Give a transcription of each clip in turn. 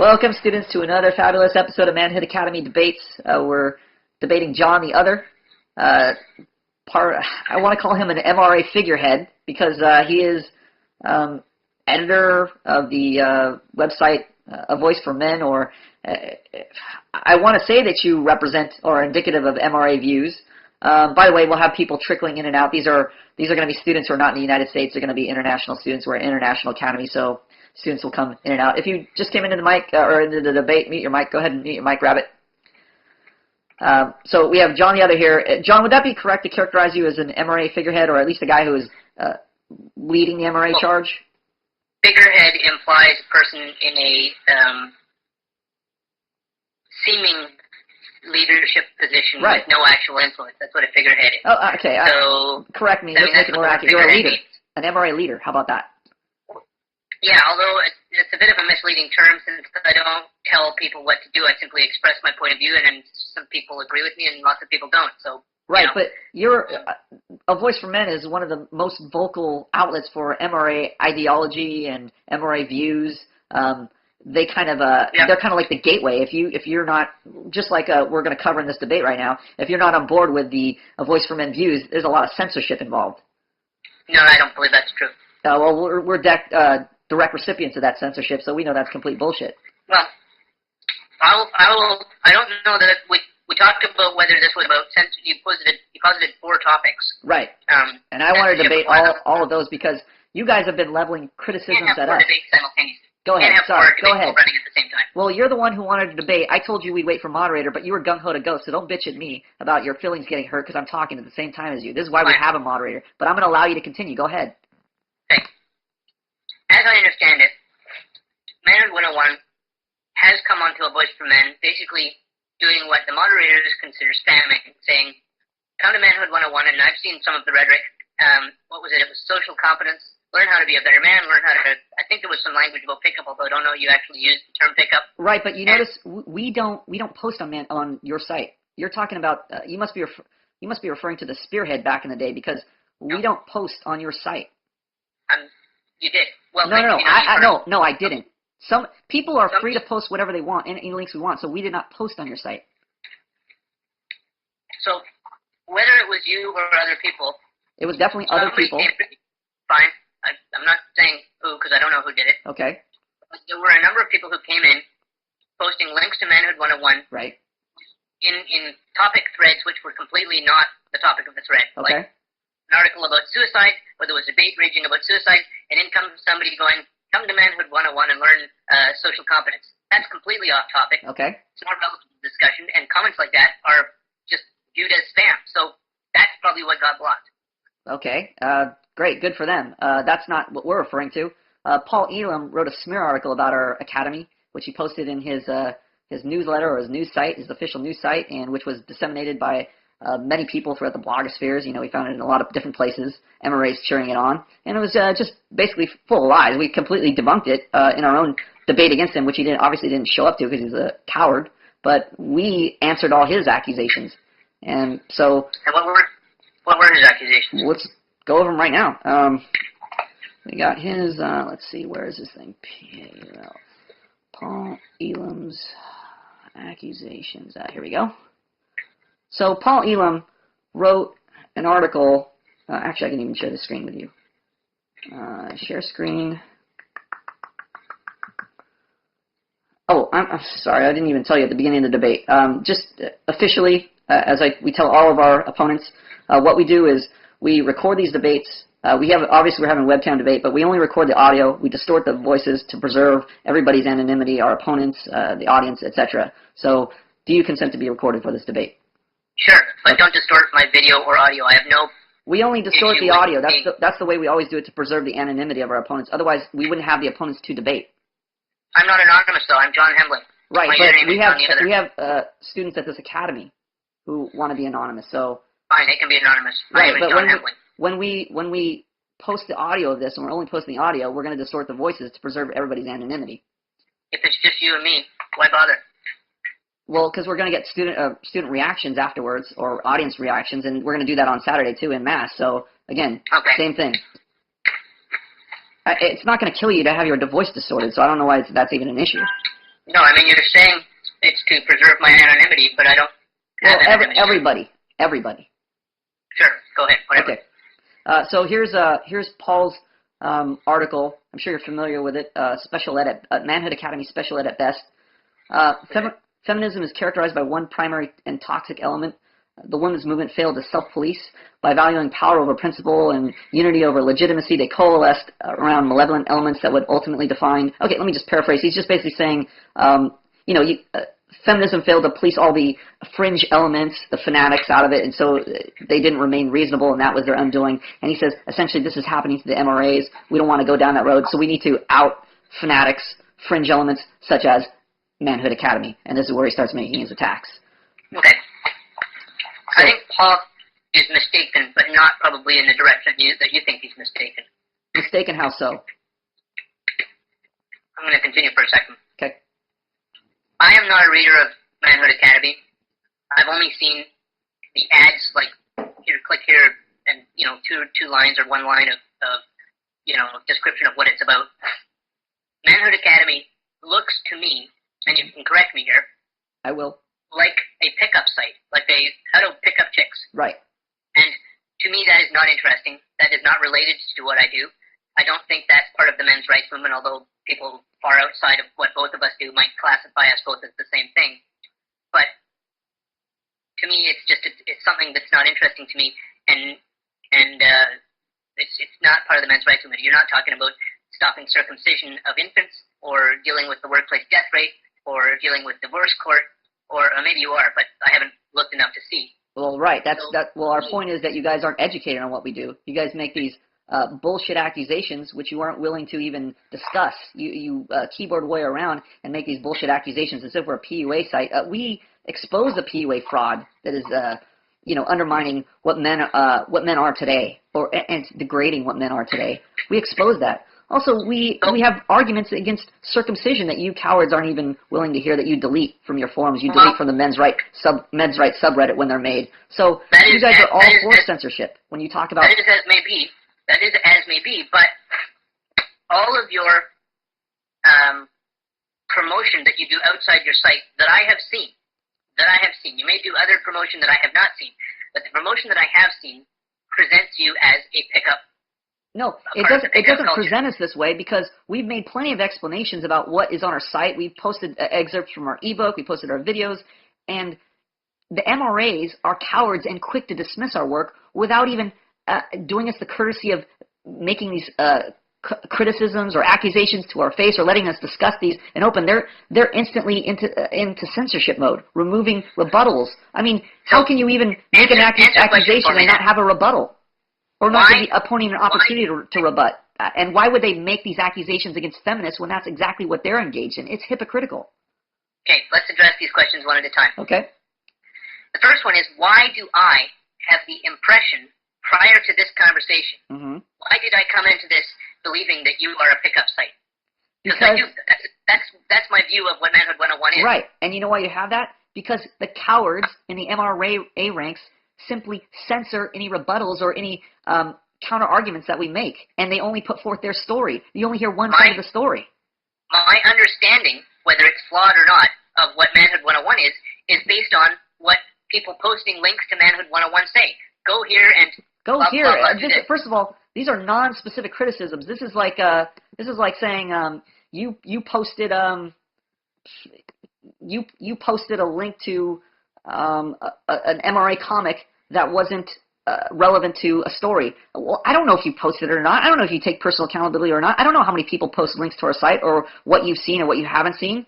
Welcome, students, to another fabulous episode of Manhood Academy Debates. We're debating John the Other. I want to call him an MRA figurehead because he is editor of the website A Voice for Men, or I want to say that you represent or are indicative of MRA views. By the way, we'll have people trickling in and out. These are going to be students who are not in the United States. They're going to be international students. We're an international academy, so students will come in and out. If you just came into the mic or into the debate, mute your mic. Go ahead and mute your mic. Grab it. So we have John the Other here. John, would that be correct to characterize you as an MRA figurehead, or at least a guy who is leading the MRA charge? Figurehead implies a person in a seeming leadership position with no actual influence. That's what a figurehead is. Oh, okay. So correct me. Let's make it more accurate. You're a leader, an MRA leader. How about that? Yeah, although it's a bit of a misleading term since I don't tell people what to do. I simply express my point of view, and then some people agree with me and lots of people don't. So right, but you're A Voice for Men is one of the most vocal outlets for MRA ideology and MRA views. They kind of they're kind of like the gateway. If you're not, just like we're going to cover in this debate right now, if you're not on board with the A Voice for Men views, there's a lot of censorship involved. No, I don't believe that's true. Well, we're direct recipients of that censorship, so we know that's complete bullshit. Well, I don't know that we talked about whether this was about censorship. You posited 4 topics. Right. And I want to debate all of those because you guys have been leveling criticisms at us. Debates simultaneously. Go ahead. Sorry. Go ahead. Running at the same time. Well, you're the one who wanted to debate. I told you we'd wait for moderator, but you were gung-ho to go, so don't bitch at me about your feelings getting hurt because I'm talking at the same time as you. This is why we have a moderator. But I'm going to allow you to continue. Go ahead. Okay. As I understand it, Manhood 101 has come onto A Voice for Men, basically doing what the moderators consider spamming, saying, come to Manhood 101, and I've seen some of the rhetoric. What was it? It was social competence. Learn how to be a better man. Learn how to. I think there was some language about pickup, although I don't know you actually used the term pickup. Right, but you notice we don't post on your site. You're talking about you must be referring to the Spearhead back in the day because we don't post on your site. You did. Well, no, I didn't. Some people are free to post whatever they want, any links we want. So we did not post on your site. So whether it was you or other people, it was definitely other people. Fine. I'm not saying who because I don't know who did it. Okay. But there were a number of people who came in posting links to Manhood 101. Right. In topic threads which were completely not the topic of the thread. Okay. Like an article about suicide, or there was a debate raging about suicide, and in comes somebody going, come to Manhood 101 and learn social competence. That's completely off topic. Okay. It's not relevant to the discussion, and comments like that are just viewed as spam. So that's probably what got blocked. Okay. Great, good for them. That's not what we're referring to. Paul Elam wrote a smear article about our academy, which he posted in his newsletter or his news site, his official news site, and which was disseminated by many people throughout the blogospheres. You know, we found it in a lot of different places. MRA's cheering it on, and it was just basically full of lies. We completely debunked it in our own debate against him, which he obviously didn't show up to because he's a coward. But we answered all his accusations, and so. And what were his accusations? Let's go over them right now. We got his, let's see, where is this thing? Paul Elam's accusations. Here we go. So Paul Elam wrote an article. Actually, I can even share the screen with you. Share screen. Oh, I'm sorry. I didn't even tell you at the beginning of the debate. Just officially, we tell all of our opponents, what we do is we record these debates. Obviously we're having a webcam debate, but we only record the audio. We distort the voices to preserve everybody's anonymity, our opponents, the audience, etc. So, do you consent to be recorded for this debate? Sure, but don't distort my video or audio. I have no. We only distort the audio. That's the way we always do it to preserve the anonymity of our opponents. Otherwise, we wouldn't have the opponents to debate. I'm not anonymous though. I'm John Hembling. Right, but we have students at this academy who want to be anonymous. So. Fine, they can be anonymous. Right, but when we post the audio of this, and we're only posting the audio, we're going to distort the voices to preserve everybody's anonymity. If it's just you and me, why bother? Well, because we're going to get student reactions afterwards, or audience reactions, and we're going to do that on Saturday too in mass. So again, same thing. It's not going to kill you to have your voice distorted, so I don't know why that's even an issue. No, I mean, you're saying it's to preserve my anonymity, but I don't have anonymity. Everybody. Sure, go ahead, whatever. Okay. So here's Paul's article. I'm sure you're familiar with it. Special ed at Manhood Academy, special ed at best. Feminism is characterized by one primary and toxic element. The women's movement failed to self-police. By valuing power over principle and unity over legitimacy, they coalesced around malevolent elements that would ultimately define... Okay, let me just paraphrase. He's just basically saying, feminism failed to police all the fringe elements, the fanatics out of it, and so they didn't remain reasonable, and that was their undoing. And he says, essentially, this is happening to the MRAs. We don't want to go down that road, so we need to out fanatics, fringe elements, such as Manhood Academy. And this is where he starts making his attacks. Okay. I think Paul is mistaken, but not probably in the direction that you think he's mistaken. Mistaken how so? I'm going to continue for a second. Okay. I am not a reader of Manhood Academy. I've only seen the ads, like, here, click here, and, two lines or one line of description of what it's about. Manhood Academy looks to me, and you can correct me here. I will. Like a pickup site, like how to pick up chicks. Right. And to me, that is not interesting. That is not related to what I do. I don't think that's part of the men's rights movement, although people far outside of what both of us do might classify us both as the same thing. But to me, it's something that's not interesting to me, and it's not part of the men's rights movement. You're not talking about stopping circumcision of infants, or dealing with the workplace death rate, or dealing with divorce court. Or maybe you are, but I haven't looked enough to see. Well, right. Well, our point is that you guys aren't educated on what we do. You guys make these bullshit accusations, which you aren't willing to even discuss. You keyboard way around and make these bullshit accusations as if we're a PUA site. We expose the PUA fraud that is, undermining what men are today, and degrading what men are today. We expose that. Also, we have arguments against circumcision that you cowards aren't even willing to hear, that you delete from your forums. You delete from the men's rights subreddit when they're made. So you guys are all for censorship. When you talk about... That is as may be. But all of your promotion that you do outside your site that I have seen, you may do other promotion that I have not seen, but the promotion that I have seen presents you as a pickup. No, it doesn't present us this way, because we've made plenty of explanations about what is on our site. We've posted excerpts from our ebook. We posted our videos. And the MRAs are cowards and quick to dismiss our work without even doing us the courtesy of making these criticisms or accusations to our face, or letting us discuss these in open. They're instantly into censorship mode, removing rebuttals. I mean, how can you even make an accusation and not have a rebuttal? Or not give the opponent an opportunity to rebut. And why would they make these accusations against feminists when that's exactly what they're engaged in? It's hypocritical. Okay, let's address these questions one at a time. Okay. The first one is, why do I have the impression prior to this conversation, why did I come into this believing that you are a pickup site? Because I do. That's my view of what Manhood 101 is. Right. And you know why you have that? Because the cowards in the MRA ranks simply censor any rebuttals or any counter arguments that we make, and they only put forth their story. You only hear one side of the story. My understanding, whether it's flawed or not, of what Manhood 101 is based on what people posting links to Manhood 101 say. Go here and blah, here. Blah, blah, First of all, these are non-specific criticisms. This is like saying you posted you posted a link to an MRA comic that wasn't relevant to a story. Well, I don't know if you posted it or not. I don't know if you take personal accountability or not. I don't know how many people post links to our site, or what you've seen or what you haven't seen.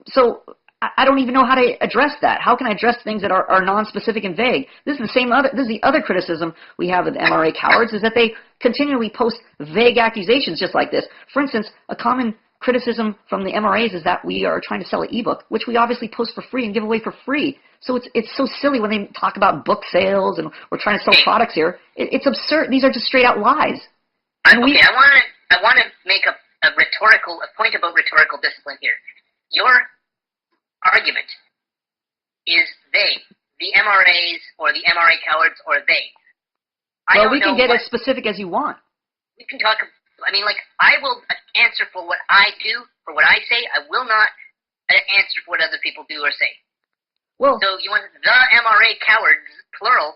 So I don't even know how to address that. How can I address things that are non-specific and vague? This is the other criticism we have of the MRA cowards, is that they continually post vague accusations just like this. For instance, a common criticism from the MRAs is that we are trying to sell an ebook, which we obviously post for free and give away for free. So it's so silly when they talk about book sales and we're trying to sell products here. It's absurd. These are just straight out lies. I want to make a point about rhetorical discipline here. Your argument is they, the MRAs or the MRA cowards, or they. Well, we can get as specific as you want. We can talk. I mean, I will answer for what I do, for what I say. I will not answer for what other people do or say. Well, so you want the MRA cowards, plural.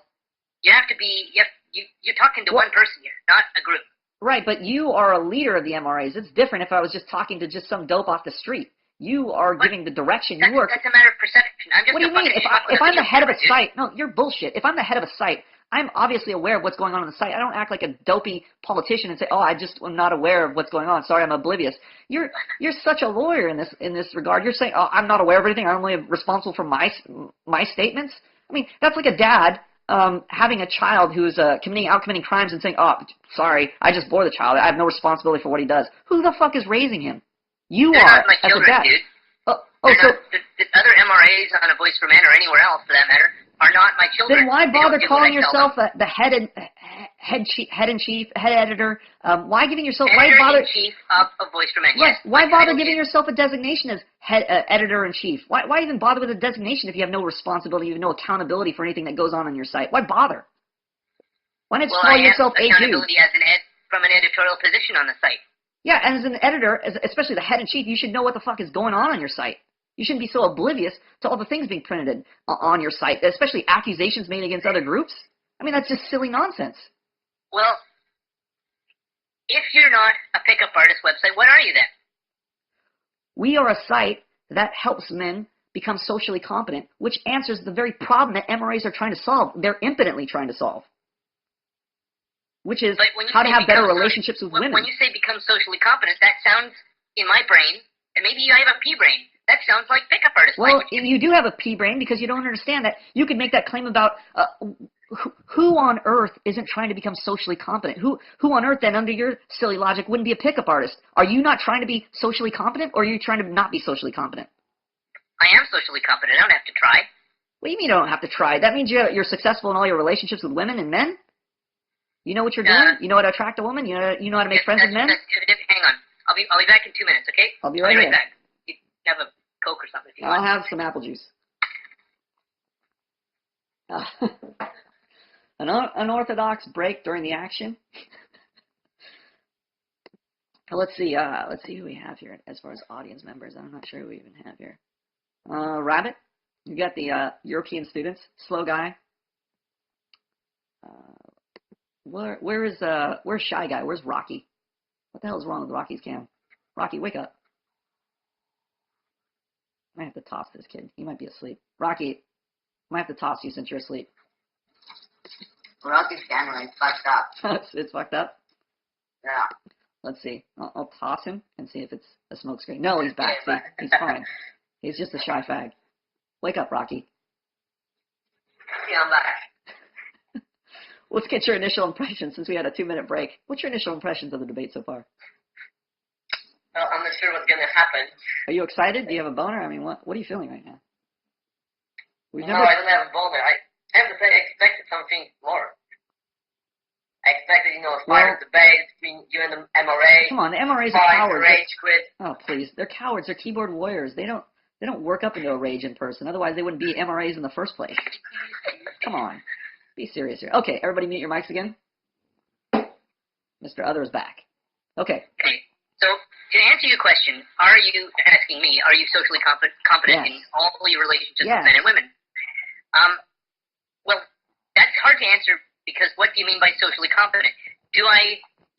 You have to be. You're talking to one person here, not a group. Right, but you are a leader of the MRAs. It's different if I was just talking to just some dope off the street. You are giving the direction. That's a matter of perception. I'm just what do you mean? If I'm the head of a site, no, you're bullshit. If I'm the head of a site, I'm obviously aware of what's going on the site. I don't act like a dopey politician and say, "Oh, I'm not aware of what's going on. Sorry, I'm oblivious." You're such a lawyer in this regard. You're saying, "Oh, I'm not aware of anything. I'm only responsible for my statements." I mean, that's like a dad having a child who's committing crimes and saying, "Oh, sorry, I just bore the child. I have no responsibility for what he does." Who the fuck is raising him? You They're are not my children, as a dad. Dude. So the other MRAs on A Voice for Men or anywhere else for that matter are not my children. Then why bother calling yourself the head editor? Why giving yourself editor-in-chief of A Voice for Men? Yes. Yes. Why bother giving yourself a designation as editor-in-chief? Why even bother with a designation if you have no responsibility, you have no accountability for anything that goes on your site? Why bother? Why not call yourself AG? Accountability from an editorial position on the site. Yeah, and as an editor, especially the head-in-chief, you should know what the fuck is going on your site. You shouldn't be so oblivious to all the things being printed on your site, especially accusations made against other groups. I mean, that's just silly nonsense. Well, if you're not a pickup artist website, what are you then? We are a site that helps men become socially competent, which answers the very problem that MRAs are trying to solve. They're impotently trying to solve, which is how to have better relationships with women. When you say become socially competent, that sounds, in my brain, and maybe I have a pea brain, that sounds like pickup artist language. Well, you do have a pea brain because you don't understand that you could make that claim about who on earth isn't trying to become socially competent? Who on earth then, under your silly logic, wouldn't be a pickup artist? Are you not trying to be socially competent, or are you trying to not be socially competent? I am socially competent. I don't have to try. What do you mean you don't have to try? That means you're successful in all your relationships with women and men? You know what you're doing? You know how to attract a woman? You know how to make friends with men? Hang on. I'll be back in 2 minutes, okay? I'll be right here. Back. You have a Coke or something if you want. I'll have some apple juice. An unorthodox break during the action. Let's see who we have here as far as audience members. I'm not sure who we even have here. Rabbit, you got the European students. Slow guy. Where's Shy Guy? Where's Rocky? What the hell is wrong with Rocky's cam? Rocky, wake up. I might have to toss this kid. He might be asleep. Rocky, I might have to toss you since you're asleep. Rocky's camera is fucked up. It's fucked up? Yeah. Let's see. I'll toss him and see if it's a smoke screen. No, he's back. See, he's fine. He's just a shy fag. Wake up, Rocky. Yeah, I'm back. Let's get your initial impressions since we had a 2-minute break. What's your initial impressions of the debate so far? Well, I'm not sure what's going to happen. Are you excited? Do you have a boner? I mean, what are you feeling right now? No, I don't have a boner. I have to say I expected something more. I expected, a fire debate between you and the MRA. Come on, the MRAs are cowards. Rage quit. Oh, please. They're cowards. They're keyboard warriors. They don't work up into a rage in person. Otherwise, they wouldn't be MRAs in the first place. Come on. Be serious here. Okay, everybody mute your mics again. Mr. Other is back. Okay. So, to answer your question, are you asking me, are you socially competent in all your relationships with men and women? Well, that's hard to answer because what do you mean by socially competent?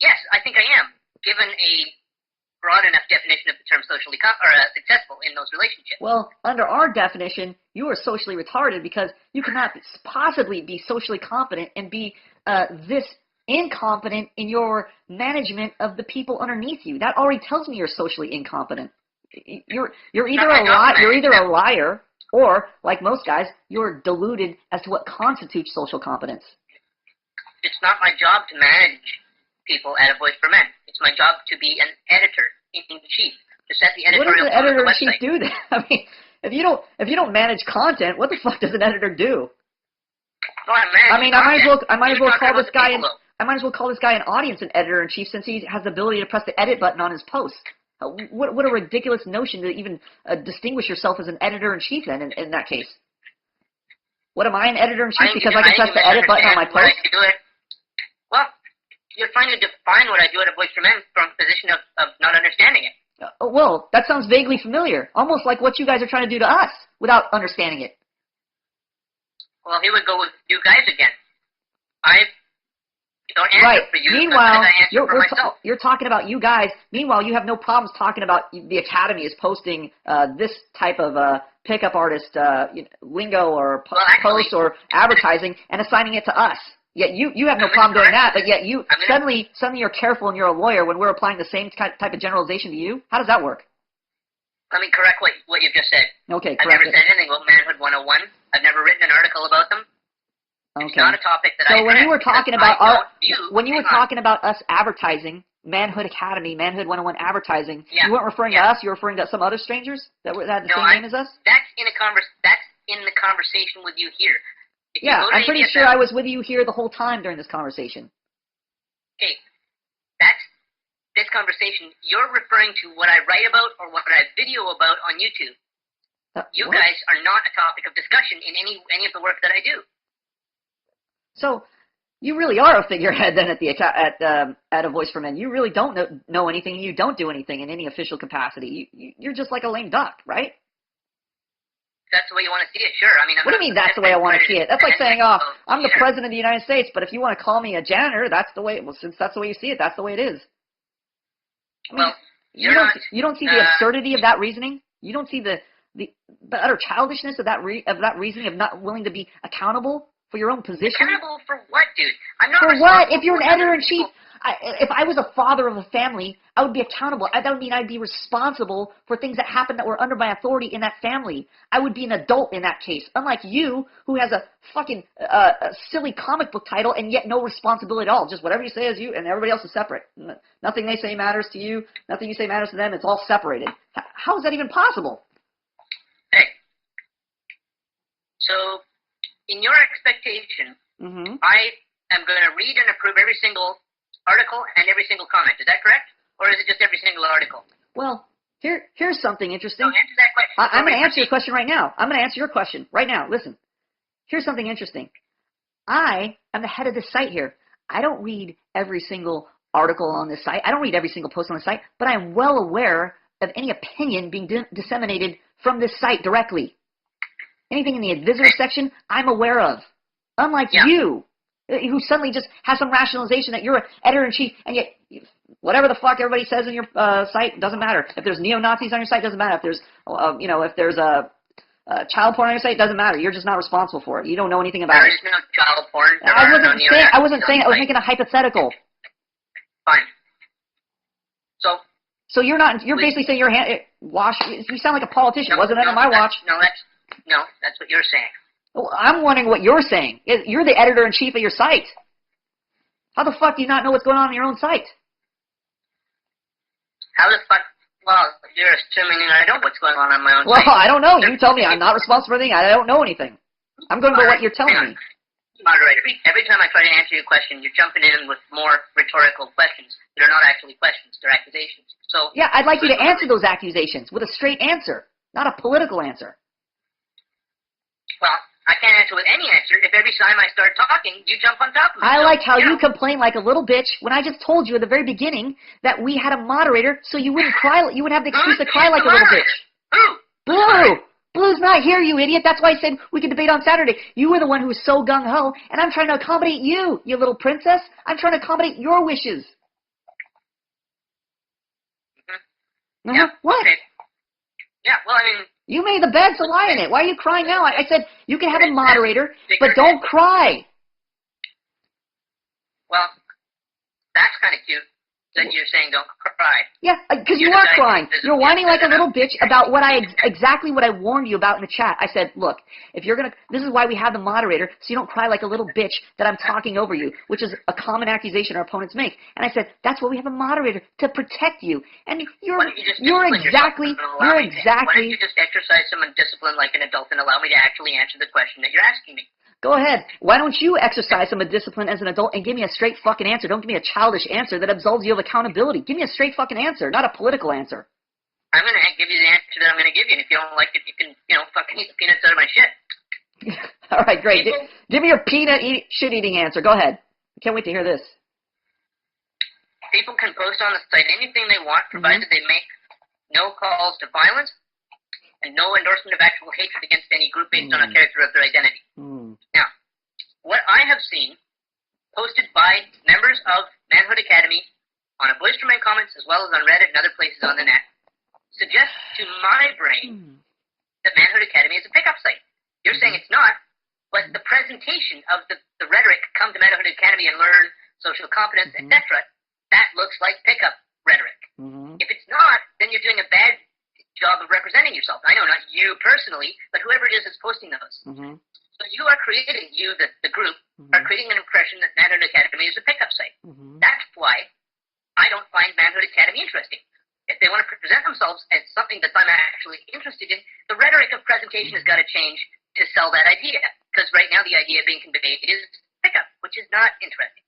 Yes, I think I am, given a broad enough definition of the term socially successful in those relationships. Well, under our definition, you are socially retarded because you cannot possibly be socially competent and be this incompetent in your management of the people underneath you. That already tells me you're socially incompetent. You're either a liar, or like most guys, you're deluded as to what constitutes social competence. It's not my job to manage people at A Voice for Men. It's my job to be an editor-in-chief, to set the editorial tone of the website. What does an editor-in-chief do then? I mean, if you don't manage content, what the fuck does an editor do? Well, I might as well call this guy an audience an editor-in-chief since he has the ability to press the edit button on his post. What a ridiculous notion to even distinguish yourself as an editor-in-chief then in that case. What, am I an editor-in-chief because I can press the edit button on my post? Well, you're trying to define what I do at A Voice for Men from a position of not understanding it. Well, that sounds vaguely familiar, almost like what you guys are trying to do to us without understanding it. Well, he would go with you guys again. I don't answer Right. for you. Meanwhile, I answer for myself. you're talking about you guys. Meanwhile, you have no problems talking about the Academy is posting this type of pickup artist lingo or post or advertising and assigning it to us. Yet you have no problem doing that, but yet you suddenly you're careful and you're a lawyer when we're applying the same type of generalization to you. How does that work? Let me correct what you've just said. Okay, I've never said anything about Manhood 101. I've never written an article about them. Okay. It's not a topic that so when you were talking about talking about us advertising, Manhood Academy, Manhood 101 advertising, you weren't referring to us, you were referring to some other strangers that had the same name as us? That's in the conversation with you here. Yeah, I'm pretty sure I was with you here the whole time during this conversation. Okay. That's this conversation. You're referring to what I write about or what I video about on YouTube. You guys are not a topic of discussion in any of the work that I do. So, you really are a figurehead then at A Voice for Men. You really don't know anything. You don't do anything in any official capacity. You're just like a lame duck, right? That's the way you want to see it, sure. I mean, what do you mean that's the way I want to see it? That's like saying, oh, I'm the president of the United States, but if you want to call me a janitor, that's the way. Well, since that's the way you see it, that's the way it is. I mean, well, you don't see the absurdity of that reasoning. You don't see the utter childishness of that reasoning of not willing to be accountable for your own position. Accountable for what, dude? I'm not for what? If you're an editor-in-chief, if I was a father of a family, I would be accountable. That would mean I'd be responsible for things that happened that were under my authority in that family. I would be an adult in that case. Unlike you, who has a fucking silly comic book title and yet no responsibility at all. Just whatever you say is you, and everybody else is separate. Nothing they say matters to you. Nothing you say matters to them. It's all separated. How is that even possible? Hey. So, in your expectation, I am going to read and approve every single article and every single comment. Is that correct? Or is it just every single article? Well, here's something interesting. So answer that question. I'm going to answer your question right now. I'm going to answer your question right now. Listen. Here's something interesting. I am the head of this site here. I don't read every single article on this site. I don't read every single post on the site, but I am well aware of any opinion being disseminated from this site directly. Anything in the visitor section, I'm aware of. Unlike you, who suddenly just has some rationalization that you're an editor-in-chief, and yet whatever the fuck everybody says on your site doesn't matter. If there's neo-Nazis on your site, doesn't matter. If there's, if there's child porn on your site, doesn't matter. You're just not responsible for it. You don't know anything about it. There is no child porn. I wasn't saying. I was making a hypothetical. Fine. So you're not. You're basically saying you sound like a politician. Wasn't under my watch. No, that's what you're saying. Well, I'm wondering what you're saying. You're the editor-in-chief of your site. How the fuck do you not know what's going on your own site? How the fuck? Well, you're assuming I don't know what's going on my own site. Well, I don't know. You tell me. I'm not responsible for anything. I don't know anything. I'm going by what you're telling me. Moderator, every time I try to answer your question, you're jumping in with more rhetorical questions that are not actually questions. They're accusations. So yeah, I'd like you to answer those accusations with a straight answer, not a political answer. Well, I can't answer with any answer if every time I start talking, you jump on top of me. I like how you complain like a little bitch when I just told you at the very beginning that we had a moderator so you wouldn't cry. You wouldn't have the excuse to cry like a little bitch. Who? Blue! Blue's not here, you idiot. That's why I said we could debate on Saturday. You were the one who was so gung-ho, and I'm trying to accommodate you, you little princess. I'm trying to accommodate your wishes. Yeah. What? Okay. Yeah, well, I mean... You made the bed, so lie in it. Why are you crying now? I said you can have a moderator, but don't cry. Well, that's kind of cute that you're saying don't cry. Yeah, because you are crying. You're whining like a little bitch about exactly what I warned you about in the chat. I said, look, if you're this is why we have the moderator, so you don't cry like a little bitch that I'm talking over you, which is a common accusation our opponents make. And I said, that's why we have a moderator, to protect you. And you're exactly. Why don't you just exercise some discipline like an adult and allow me to actually answer the question that you're asking me? Go ahead. Why don't you exercise some discipline as an adult and give me a straight fucking answer? Don't give me a childish answer that absolves you of accountability. Give me a straight fucking answer, not a political answer. I'm going to give you the answer that I'm going to give you, and if you don't like it, you can, fucking eat the peanuts out of my shit. All right, great. Give me your shit-eating answer. Go ahead. I can't wait to hear this. People can post on the site anything they want, provided they make no calls to violence, and no endorsement of actual hatred against any group based on a character of their identity. Now, what I have seen posted by members of Manhood Academy on a Boys to Men comments as well as on Reddit and other places on the net suggests to my brain that Manhood Academy is a pickup site. You're saying it's not, but the presentation of the rhetoric, come to Manhood Academy and learn social competence, etc., that looks like pickup rhetoric. If it's not, then you're doing a bad job of representing yourself. I know, not you personally, but whoever it is that's posting those. So you are creating, the group, are creating an impression that Manhood Academy is a pickup site. That's why I don't find Manhood Academy interesting. If they want to present themselves as something that I'm actually interested in, the rhetoric of presentation has got to change to sell that idea. Because right now the idea being conveyed is pickup, which is not interesting.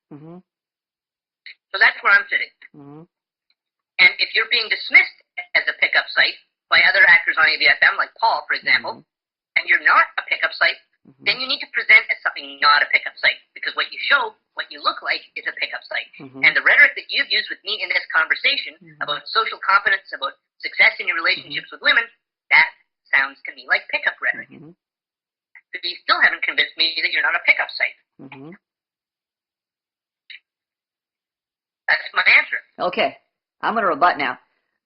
So that's where I'm sitting. And if you're being dismissed as a pickup site by other actors on ABFM, like Paul, for example, and you're not a pickup site, then you need to present as something not a pickup site. Because what you show, what you look like, is a pickup site. And the rhetoric that you've used with me in this conversation about social competence, about success in your relationships with women, that sounds to me like pickup rhetoric. But you still haven't convinced me that you're not a pickup site. That's my answer. Okay. I'm going to rebut now.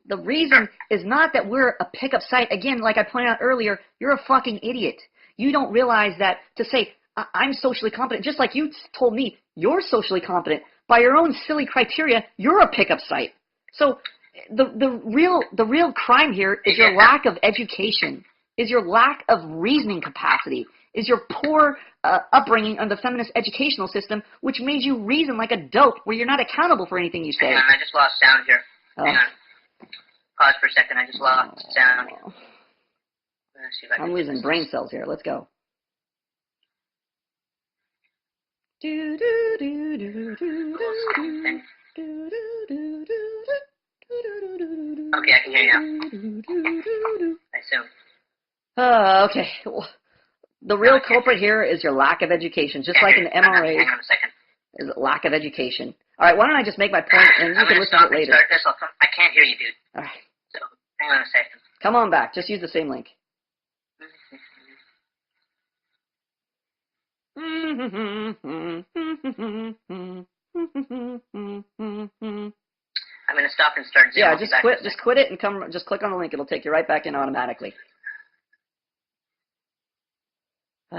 The reason is not that we're a pickup site. Again, like I pointed out earlier, you're a fucking idiot. You don't realize that to say, I'm socially competent, just like you told me you're socially competent, by your own silly criteria, you're a pickup site. So the real crime here is your lack of education, is your lack of reasoning capacity, is your poor upbringing under the feminist educational system, which made you reason like a dope where you're not accountable for anything you say. Hang on, I just lost sound here. Hang on. Pause for a second, I just lost sound. Let's see if I can I'm losing brain cells here. Let's go. Okay, I can hear you now. I assume. Okay. The real culprit here is your lack of education, just like in the MRA. Hang on a second. Is lack of education. All right, why don't I just make my point and you can listen to it later. Start this. I can't hear you, dude. All right. So, hang on a second. Come on back. Just use the same link. I'm gonna stop and start Zoom. Yeah, just quit. Just quit it and come. Just click on the link. It'll take you right back in automatically. How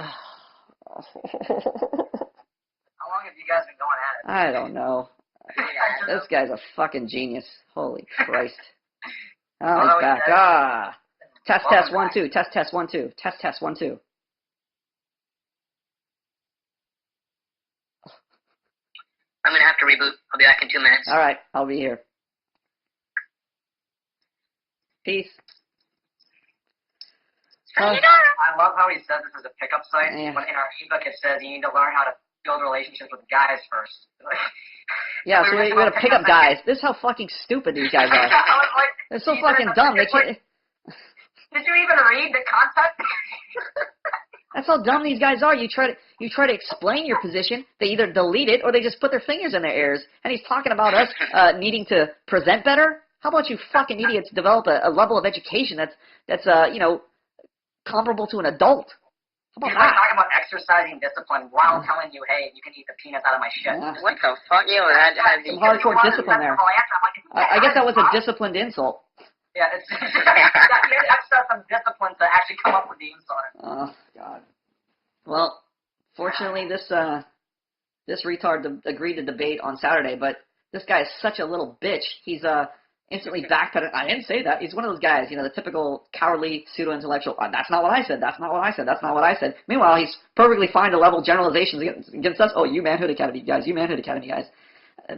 long have you guys been going at it? I don't know. This guy's a fucking genius. Holy Christ. Oh, he's back. Test 1 2. Test 1 2. Test 1 2. I'm gonna have to reboot. I'll be back in 2 minutes. All right, I'll be here. Peace. I love how he says this is a pickup site. Yeah. When in our ebook it says you need to learn how to build relationships with guys first. Yeah, so we're gonna pick up guys. This is how fucking stupid these guys are. They're so fucking dumb. They can't. Did you even read the content? That's how dumb these guys are. You try to explain your position. They either delete it or they just put their fingers in their ears. And he's talking about us needing to present better. How about you fucking idiots develop a level of education that's comparable to an adult? How about that? Talking about exercising discipline while telling you, hey, you can eat the peanuts out of my shit. Yeah. What the fuck? Some hardcore discipline there. I guess that was a disciplined insult. Yeah, you have to have some discipline to actually come up with the insult. Oh God. Well, fortunately, this retard agreed to debate on Saturday, but this guy is such a little bitch. He's instantly backpedaled. I didn't say that. He's one of those guys, the typical cowardly pseudo-intellectual. That's not what I said. That's not what I said. That's not what I said. Meanwhile, he's perfectly fine to level generalizations against us. Oh, you Manhood Academy guys. You Manhood Academy guys.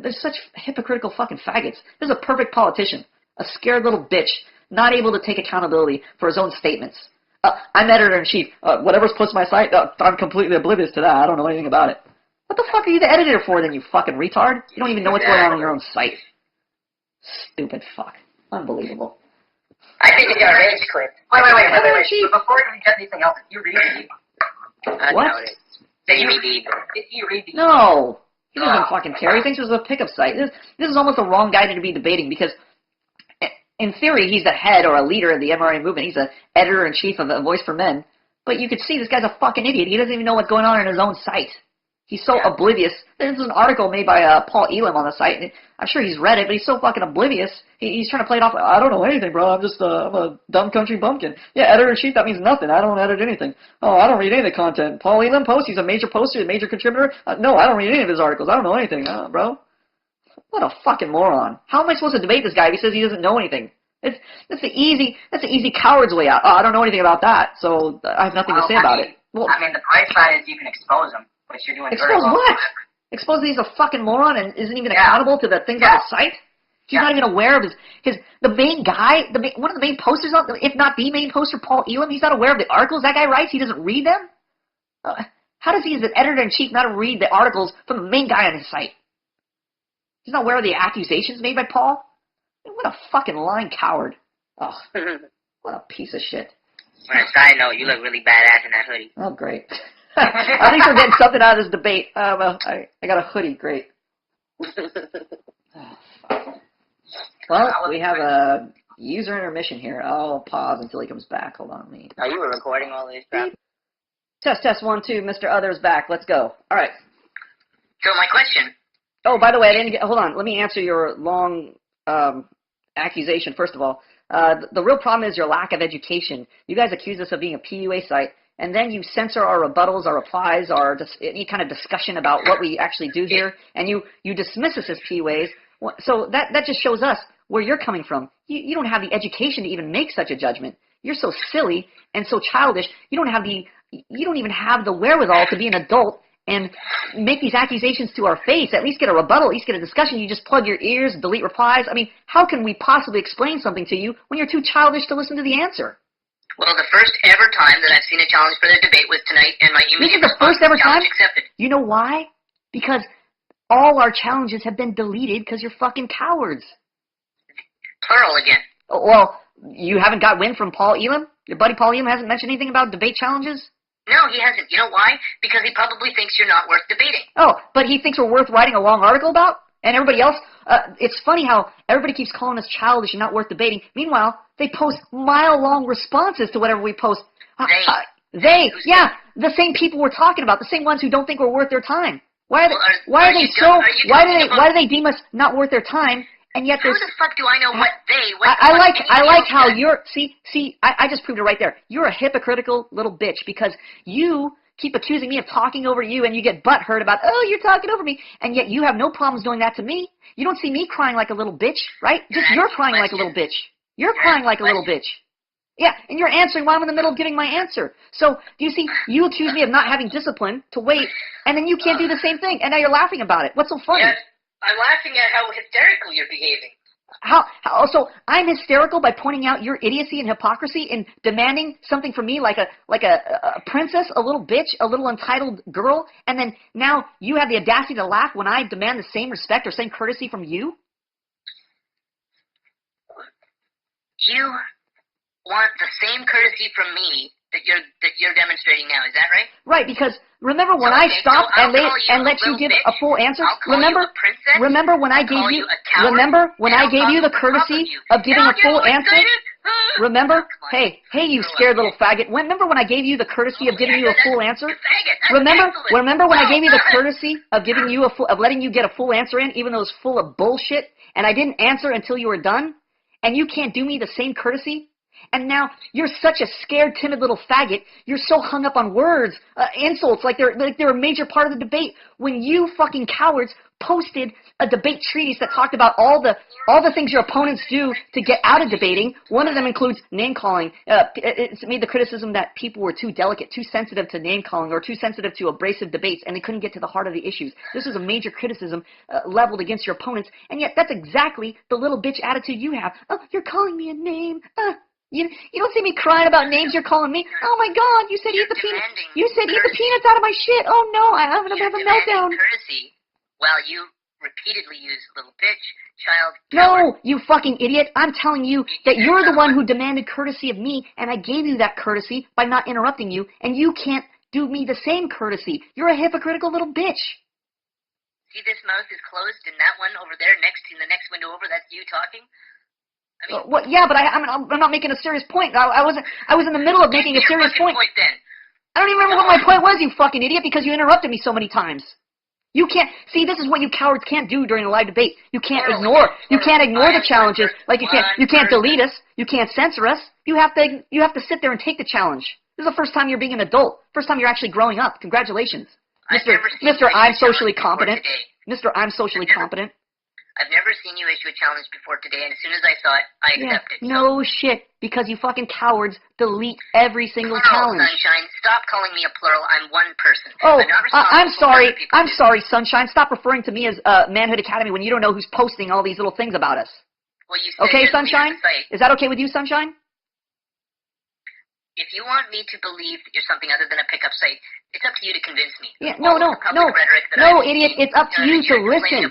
They're such hypocritical fucking faggots. This is a perfect politician. A scared little bitch, not able to take accountability for his own statements. I'm editor-in-chief. Whatever's posted on my site, I'm completely oblivious to that. I don't know anything about it. What the fuck are you the editor for then, you fucking retard? You don't even know what's going on your own site. Stupid fuck. Unbelievable. I think you got a rage quit. Wait. Before we get anything else, did you read the What? Did you read the Did you read the No. He doesn't fucking care. He thinks this is a pickup site. This is almost the wrong guy to be debating because in theory, he's the head or a leader of the MRA movement. He's the editor-in-chief of A Voice for Men. But you could see this guy's a fucking idiot. He doesn't even know what's going on in his own site. He's so oblivious. There's an article made by Paul Elam on the site, and I'm sure he's read it, but he's so fucking oblivious. He's trying to play it off. I don't know anything, bro. I'm a dumb country bumpkin. Yeah, editor-in-chief, that means nothing. I don't edit anything. Oh, I don't read any of the content. Paul Elam posts. He's a major poster, a major contributor. No, I don't read any of his articles. I don't know anything, bro. What a fucking moron. How am I supposed to debate this guy if he says he doesn't know anything? That's the easy coward's way out. Oh, I don't know anything about that, so I have nothing to say about it. Well, I mean, the bright side is you can expose him, which you're doing very expose well. what? Expose that he's a fucking moron and isn't even accountable to the things on his site? He's not even aware of the main guy, one of the main posters, if not the main poster, Paul Elam, he's not aware of the articles that guy writes? He doesn't read them? How does he, as an editor-in-chief, not read the articles from the main guy on his site? He's not aware of the accusations made by Paul? What a fucking lying coward. Oh, what a piece of shit. On a side note, you look really badass in that hoodie. Oh, great. At least we're getting something out of this debate. I got a hoodie. Great. Well, we have a user intermission here. I'll pause until he comes back. Hold on. Oh, you were recording all this crap? Test 1, 2. Mr. Other's back. Let's go. All right. So my question. Oh, by the way, I didn't hold on. Let me answer your long accusation, first of all. The real problem is your lack of education. You guys accuse us of being a PUA site, and then you censor our rebuttals, our replies, any kind of discussion about what we actually do here, and you dismiss us as PUAs. So that just shows us where you're coming from. You don't have the education to even make such a judgment. You're so silly and so childish. You don't even have the wherewithal to be an adult and make these accusations to our face, at least get a rebuttal, at least get a discussion. You just plug your ears, delete replies. I mean, how can we possibly explain something to you when you're too childish to listen to the answer? Well, the first ever time that I've seen a challenge for the debate was tonight, and my immediate This is the first ever time? Accepted. You know why? Because all our challenges have been deleted because you're fucking cowards. Plural again. Well, you haven't got wind from Paul Elam? Your buddy Paul Elam hasn't mentioned anything about debate challenges? No, he hasn't. You know why? Because he probably thinks you're not worth debating. Oh, but he thinks we're worth writing a long article about? And everybody else? It's funny how everybody keeps calling us childish and not worth debating. Meanwhile, they post mile-long responses to whatever we post. The same people we're talking about, the same ones who don't think we're worth their time. Why do they deem us not worth their time? And yet how the fuck do I know what they? I like how you're. See. I just proved it right there. You're a hypocritical little bitch because you keep accusing me of talking over you, and you get butthurt about, oh, you're talking over me, and yet you have no problems doing that to me. You don't see me crying like a little bitch, right? Just you're crying like a little bitch. You're crying like a little bitch. Yeah, and you're answering while I'm in the middle of giving my answer. So, do you see, you accuse me of not having discipline to wait, and then you can't do the same thing, and now you're laughing about it. What's so funny? Yes, I'm laughing at how hysterical you're behaving. So I'm hysterical by pointing out your idiocy and hypocrisy and demanding something from me like a princess, a little bitch, a little entitled girl, and then now you have the audacity to laugh when I demand the same respect or same courtesy from you? You want the same courtesy from me that you're demonstrating now, is that right? Right, because remember when I stopped and let you give a full answer? Remember when I gave you the courtesy of giving a full answer? Remember? Hey, you scared little faggot. Remember when I gave you the courtesy of giving you a full answer? Remember when I gave you the courtesy of giving you of letting you get a full answer in, even though it was full of bullshit, and I didn't answer until you were done? And you can't do me the same courtesy? And now you're such a scared, timid little faggot. You're so hung up on words, insults, like they're a major part of the debate. When you fucking cowards posted a debate treatise that talked about all the things your opponents do to get out of debating. One of them includes name calling. It's made the criticism that people were too delicate, too sensitive to name calling, or too sensitive to abrasive debates, and they couldn't get to the heart of the issues. This is a major criticism leveled against your opponents, and yet that's exactly the little bitch attitude you have. Oh, you're calling me a name. You don't see me crying about names you're calling me. Oh my God, you said eat the peanuts. You said eat the peanuts out of my shit. Oh no, I'm gonna have a meltdown. Courtesy while you repeatedly use little bitch, child. No, you fucking idiot. I'm telling you that you're the one who demanded courtesy of me, and I gave you that courtesy by not interrupting you, and you can't do me the same courtesy. You're a hypocritical little bitch. See, this mouth is closed, and that one over there next in the next window over, that's you talking. I mean, What? Yeah, but I'm not making a serious point. I was in the middle of making a serious point. Then. I don't even remember what my point was, you fucking idiot, because you interrupted me so many times. You can't see. This is what you cowards can't do during a live debate. You can't ignore. You can't ignore the challenges. Like you can't delete us. You can't censor us. You have to sit there and take the challenge. This is the first time you're being an adult. First time you're actually growing up. Congratulations, Mr. I'm socially competent. Mr. I'm socially competent. I've never seen you issue a challenge before today, and as soon as I saw it, I accepted. No shit, because you fucking cowards delete every single challenge. Sunshine, stop calling me a plural. I'm one person. Oh, I'm sorry. I'm sorry, Sunshine. Stop referring to me as Manhood Academy when you don't know who's posting all these little things about us. Well, you said okay, Sunshine? Is that okay with you, Sunshine? If you want me to believe that you're something other than a pickup site, it's up to you to convince me. Yeah, no, idiot. It's up to you to listen.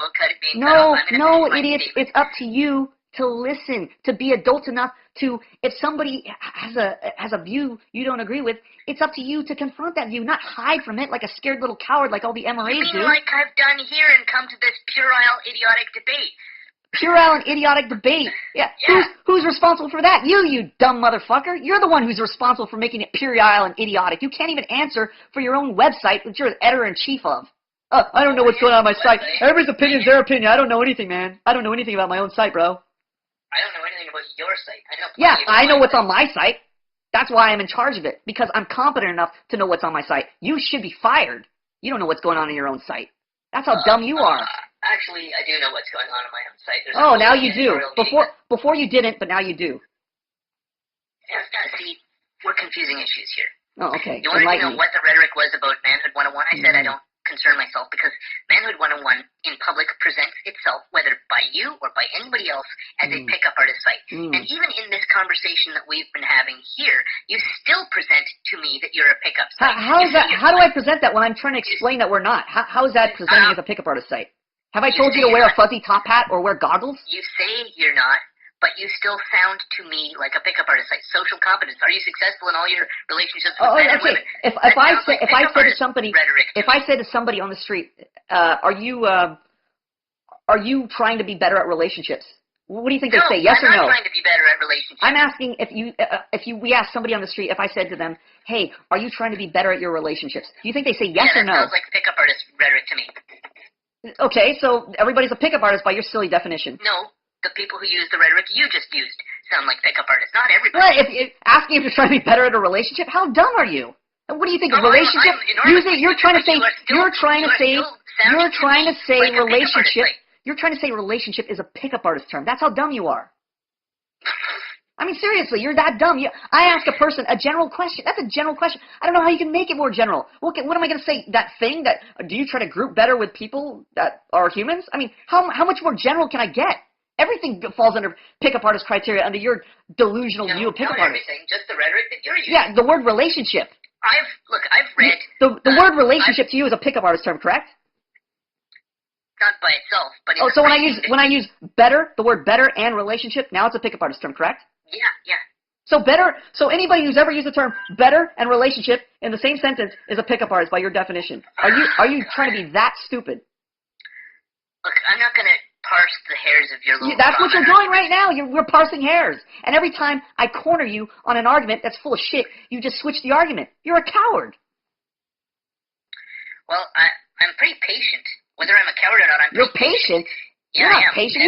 No, idiot. It's up to you to listen, to be adult enough to, if somebody has a view you don't agree with, it's up to you to confront that view, not hide from it like a scared little coward like all the MRAs do. Like I've done here and come to this puerile, idiotic debate. Puerile and idiotic debate. Yeah. Who's responsible for that? You dumb motherfucker. You're the one who's responsible for making it puerile and idiotic. You can't even answer for your own website that you're the editor-in-chief of. I don't know what's going on my site. Everybody's opinion's their opinion. I don't know anything, man. I don't know anything about my own site, bro. I don't know anything about your site. I know what's on my site. That's why I'm in charge of it, because I'm competent enough to know what's on my site. You should be fired. You don't know what's going on in your own site. That's how dumb you are. Actually, I do know what's going on my own site. Now you do. Before you didn't, but now you do. Yeah, see, we're confusing issues here. Oh, okay. You wanted to know what the rhetoric was about Manhood 101? I said I don't concern myself because Manhood 101 in public presents itself, whether by you or by anybody else, as a pickup artist site. And even in this conversation that we've been having here, you still present to me that you're a pickup site. How is that? How do I present that when I'm trying to explain that we're not? How is that presenting as a pickup artist site? Have I told you to wear a fuzzy top hat or wear goggles? You say you're not, but you still sound to me like a pickup artist site. Social competence. Are you successful in all your relationships with men and women? If I say to somebody on the street, are you trying to be better at relationships? What do you think they say? Yes or no? I'm not trying to be better at relationships. I'm asking we ask somebody on the street, if I said to them, hey, are you trying to be better at your relationships? Do you think they say yes or no? That sounds like pickup artist rhetoric to me. Okay, so everybody's a pickup artist by your silly definition. No, the people who use the rhetoric you just used sound like pickup artists. Not everybody. Well, asking if you're trying to be better at a relationship, how dumb are you? What do you think? A relationship? You're trying to say relationship is a pickup artist term. That's how dumb you are. I mean, seriously, you're that dumb. I ask a person a general question. That's a general question. I don't know how you can make it more general. What am I going to say? That thing that, do you try to group better with people that are humans? I mean, how much more general can I get? Everything falls under pickup artist criteria under your delusional view of pickup artists. Everything, just the rhetoric that you're using. Yeah, the word relationship. I've read. The word relationship to you is a pickup artist term, correct? Not by itself, but so when I use better, the word better and relationship, now it's a pickup artist term, correct? Yeah. So anybody who's ever used the term better and relationship in the same sentence is a pickup artist by your definition. Are you trying to be that stupid? Look, I'm not going to parse the hairs of your little That's what you're doing right now. We're parsing hairs. And every time I corner you on an argument that's full of shit, you just switch the argument. You're a coward. Well, I'm pretty patient. Whether I'm a coward or not, You're patient? Yeah, You're not patient.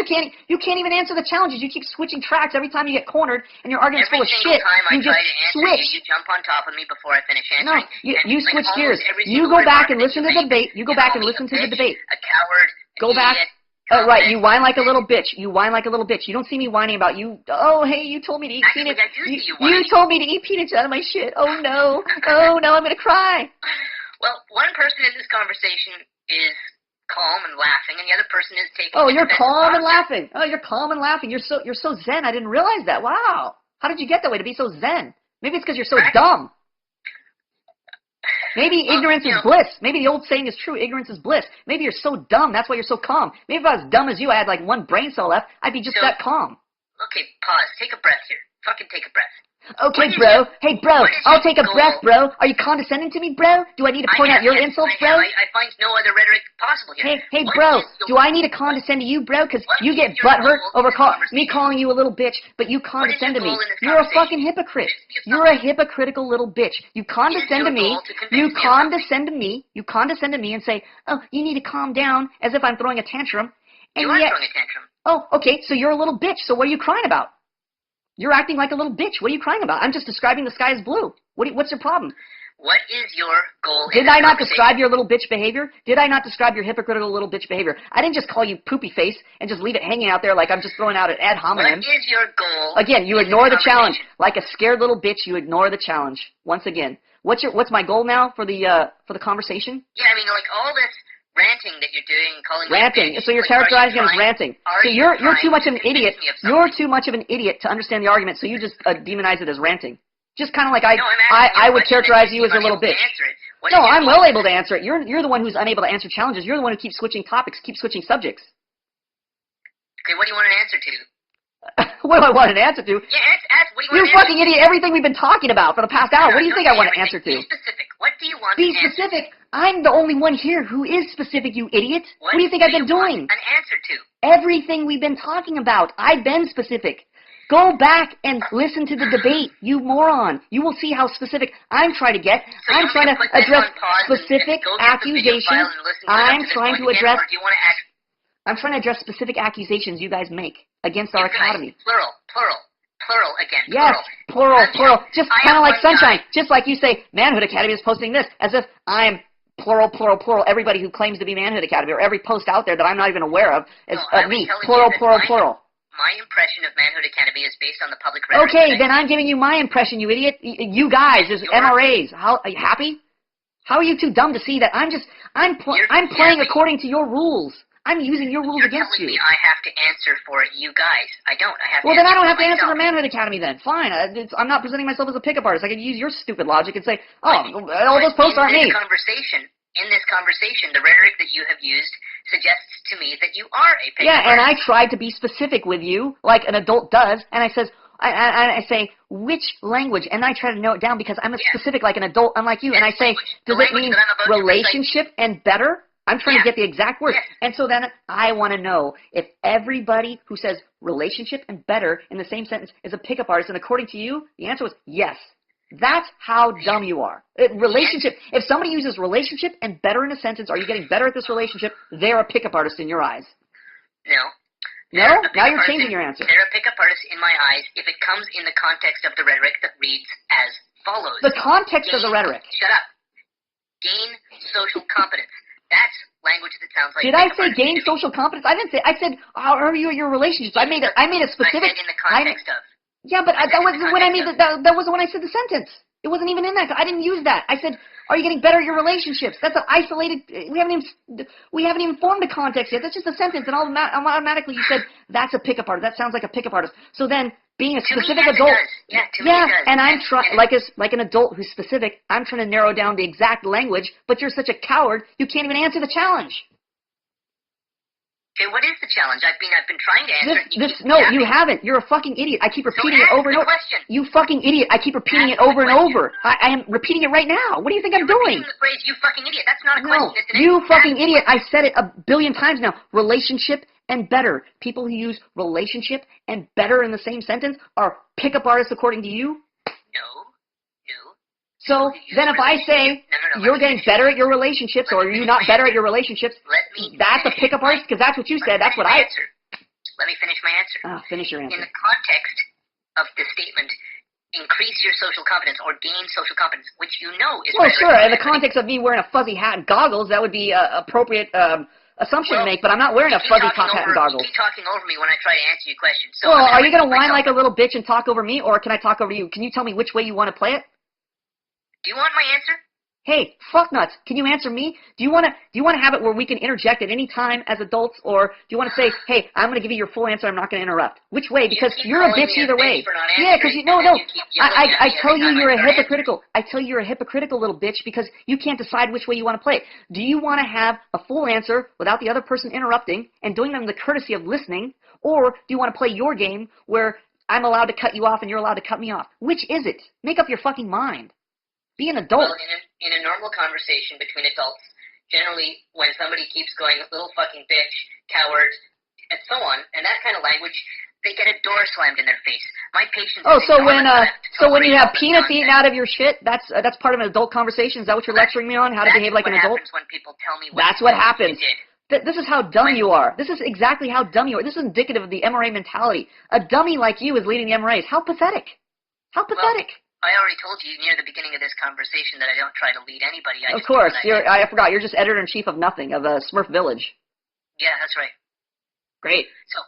You can't even answer the challenges. You keep switching tracks every time you get cornered, and your argument's full of shit. Every single time I try to switch. you jump on top of me before I finish answering. No, you switch gears. You go back and listen to the debate. You go back and listen to the debate. A coward. Go back. Oh, right. You whine like a little bitch. You whine like a little bitch. You don't see me whining about you. Oh, hey, you told me to eat peanuts. You told me to eat peanuts out of my shit. Oh, no. Oh, no, I'm going to cry. Well, one person in this conversation is calm and laughing, and the other person is taking. Oh, you're calm and laughing. Oh, you're calm and laughing. You're so zen. I didn't realize that. Wow. How did you get that way to be so zen? Maybe it's because you're so dumb. Maybe ignorance is bliss. Maybe the old saying is true. Ignorance is bliss. Maybe you're so dumb. That's why you're so calm. Maybe if I was dumb as you, I had like one brain cell left, I'd be just that calm. Okay, pause. Take a breath here. Fucking take a breath. Okay, bro. Hey, bro, I'll take a breath, bro. Are you condescending to me, bro? Do I need to point out your insults, bro? I find no other rhetoric possible here. Hey, bro, do I need to condescend to you, bro? Because you get butthurt over me calling you a little bitch, but you condescend to me. You're a fucking hypocrite. You're a hypocritical little bitch. You condescend to me. You condescend to me. You condescend to me and say, oh, you need to calm down, as if I'm throwing a tantrum. And you are yet, throwing a tantrum. Oh, okay, so you're a little bitch, so what are you crying about? You're acting like a little bitch. What are you crying about? I'm just describing the sky as blue. What's your problem? What is your goal? Did I not describe your little bitch behavior? Did I not describe your hypocritical little bitch behavior? I didn't just call you poopy face and just leave it hanging out there like I'm just throwing out an ad hominem. What is your goal? Again, you ignore the challenge. Like a scared little bitch, you ignore the challenge. Once again. What's my goal now for the conversation? Yeah, I mean, like all this ranting that you're doing, calling ranting. So you're characterizing it as ranting. So you're too much of an idiot. You're too much of an idiot to understand the argument. So you just demonize it as ranting. Just kind of like I would characterize you as a little bitch. No, I'm well able to answer it. You're the one who's unable to answer challenges. You're the one who keeps switching topics, keeps switching subjects. Okay, what do you want an answer to? What do I want an answer to? Yeah, ask what do you want You fucking idiot! Everything we've been talking about for the past hour. What do you think I want an answer to? Be specific. What do you want? Be specific. I'm the only one here who is specific, you idiot. What do you think I've been doing? An answer to everything we've been talking about. I've been specific. Go back and listen to the debate, you moron. You will see how specific I'm trying to get. So I'm trying to address specific accusations. I'm trying to address. I'm trying to address specific accusations you guys make against our academy. Plural again. Yes, plural. Just kind of like Sunshine. Just like you say, Manhood Academy is posting this, as if I'm plural. Everybody who claims to be Manhood Academy, or every post out there that I'm not even aware of, is me. Plural. My impression of Manhood Academy is based on the public record. Okay, then I'm giving you my impression, you idiot. You guys, as MRAs. Are you happy? How are you too dumb to see that I'm playing according to your rules. I'm using your rules against you. You're telling me I have to answer for you guys. I don't. Well, then I don't have to answer for Manhood Academy then. Fine. I'm not presenting myself as a pickup artist. I could use your stupid logic and say, oh, all those posts aren't me. In this conversation, the rhetoric that you have used suggests to me that you are a pickup artist. Yeah, and I tried to be specific with you, like an adult does, and I say, which language? And I try to narrow it down because I'm specific like an adult, unlike you. And I say, does it mean relationship and better? I'm trying to get the exact word. Yes. And so then I want to know if everybody who says relationship and better in the same sentence is a pickup artist. And according to you, the answer was yes. That's how dumb you are. Relationship. If somebody uses relationship and better in a sentence, are you getting better at this relationship? They're a pickup artist in your eyes. No. No? Now you're changing your answer. They're a pickup artist in my eyes if it comes in the context of the rhetoric that reads as follows. The context of the rhetoric. Shut up. Gain social competence. That's language that sounds like. Did I say gain social competence? I didn't say. I said how are you at your relationships? I made it specific. I said in the context of. Yeah, but that wasn't when I made that wasn't when I said the sentence. It wasn't even in that. I didn't use that. I said, are you getting better at your relationships? That's an isolated. We haven't even formed a context yet. That's just a sentence, and automatically you said that's a pickup artist. That sounds like a pickup artist. So then, being a specific adult, and I'm trying like an adult who's specific. I'm trying to narrow down the exact language, but you're such a coward. You can't even answer the challenge. Okay, what is the challenge? I've been trying to answer. No, you haven't. You're a fucking idiot. I keep repeating it over and over. You fucking idiot. I keep repeating it over and over. I am repeating it right now. What do you think I'm doing? The phrase, you fucking idiot. That's not a question. No, you fucking idiot. I said it a billion times now. Relationship and better. People who use relationship and better in the same sentence are pickup artists according to you? No. So then if I say you're getting better at your relationships or you're not better at your relationships, that's a pickup artist? Because that's what you said. That's what I... Let me finish my answer. Finish your answer. In the context of the statement, increase your social competence or gain social competence, which you know is... Well, sure. In the context of me wearing a fuzzy hat and goggles, that would be appropriate assumption to make, but I'm not wearing a fuzzy top hat and goggles. You keep talking over me when I try to answer your question. So well, are you going to whine like a little bitch and talk over me, or can I talk over you? Can you tell me which way you want to play it? Do you want my answer? Hey, fucknuts, can you answer me? Do you want to have it where we can interject at any time as adults, or do you want to say, hey, I'm going to give you your full answer, I'm not going to interrupt? Which way? Because you're a bitch either way. Yeah, because I tell you you're a hypocritical. I tell you you're a hypocritical little bitch because you can't decide which way you want to play it. Do you want to have a full answer without the other person interrupting and doing them the courtesy of listening, or do you want to play your game where I'm allowed to cut you off and you're allowed to cut me off. Which is it? Make up your fucking mind. Be an adult. Well, in a normal conversation between adults, generally when somebody keeps going, little fucking bitch, coward, and so on, and that kind of language, they get a door slammed in their face. My patience. Oh, so when you have peanuts eaten out of your shit, that's part of an adult conversation. Is that what you're lecturing me on? How to behave like an adult? That's what happens when people tell me. That's what happens. This is how dumb you are. This is exactly how dumb you are. This is indicative of the MRA mentality. A dummy like you is leading the MRAs. How pathetic. How pathetic. Well, I already told you near the beginning of this conversation that I don't try to lead anybody. Of course. I forgot. You're just editor-in-chief of nothing, of Smurf Village. Yeah, that's right. Great. So,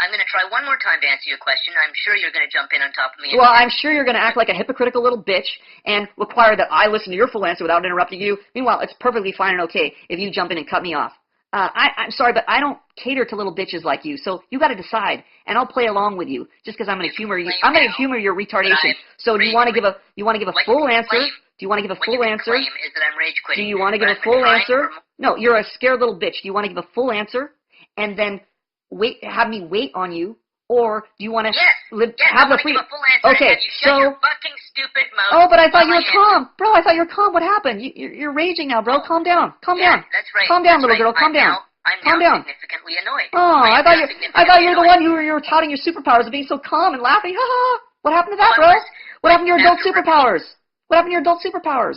I'm going to try one more time to answer your question. I'm sure you're going to jump in on top of me. Well, I'm sure you're going to act like a hypocritical little bitch and require that I listen to your full answer without interrupting you. Meanwhile, it's perfectly fine and okay if you jump in and cut me off. I'm sorry, but I don't cater to little bitches like you, so you got to decide, and I'll play along with you, just because I'm going to humor you. I'm going to humor your retardation. So do you want to give a full answer? Do you want to give a full answer? Is that I'm rage quitting. Do you want to give a full answer? No, you're a scared little bitch. Do you want to give a full answer and then have me wait on you, or do you want to have the free? Okay, so. Your fucking stupid mouth. Oh, but I thought you were calm, bro. I thought you were calm. What happened? You're raging now, bro. Calm down. Calm down. That's right. Calm down, little girl. Calm down. I'm now significantly annoyed. Oh, I thought you were the one who were touting your superpowers of being so calm and laughing. Ha ha. What happened to that, bro? What happened to your adult superpowers? What happened to your adult superpowers?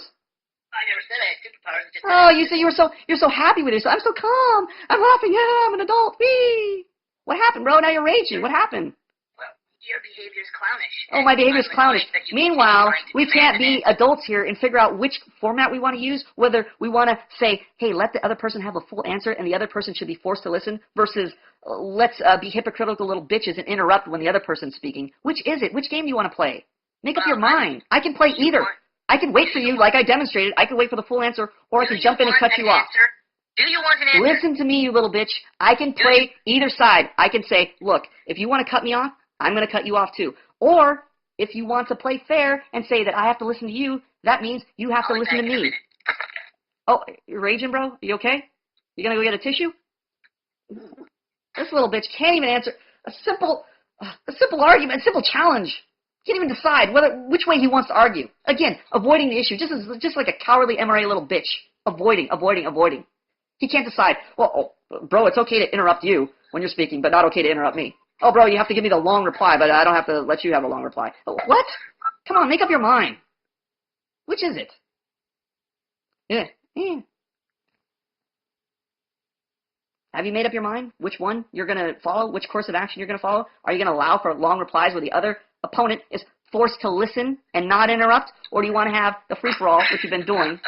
I never said I had superpowers. Oh, you said you're so happy with yourself. I'm so calm. I'm laughing. Yeah, I'm an adult. Whee! What happened, bro? Now you're raging. What happened? Well, your behavior's clownish. Oh, my behavior's clownish. Meanwhile, we can't be adults here and figure out which format we want to use, whether we want to say, hey, let the other person have a full answer and the other person should be forced to listen, versus let's be hypocritical little bitches and interrupt when the other person's speaking. Which is it? Which game do you want to play? Make up your mind. I can play either. I can wait for you, like I demonstrated. I can wait for the full answer, or I can jump in and cut you off. Do you want an answer? Listen to me, you little bitch. I can play either side. I can say, look, if you want to cut me off, I'm going to cut you off too. Or, if you want to play fair and say that I have to listen to you, that means you have to listen to me. Oh, you're raging, bro? You okay? You going to go get a tissue? This little bitch can't even answer a simple argument, a simple challenge. Can't even decide which way he wants to argue. Again, avoiding the issue, just like a cowardly MRA little bitch. Avoiding. He can't decide. Well, bro, it's okay to interrupt you when you're speaking, but not okay to interrupt me. Oh, bro, you have to give me the long reply, but I don't have to let you have a long reply. What? Come on, make up your mind. Which is it? Yeah. Have you made up your mind which one you're going to follow, which course of action you're going to follow? Are you going to allow for long replies where the other opponent is forced to listen and not interrupt? Or do you want to have the free-for-all, which you've been doing?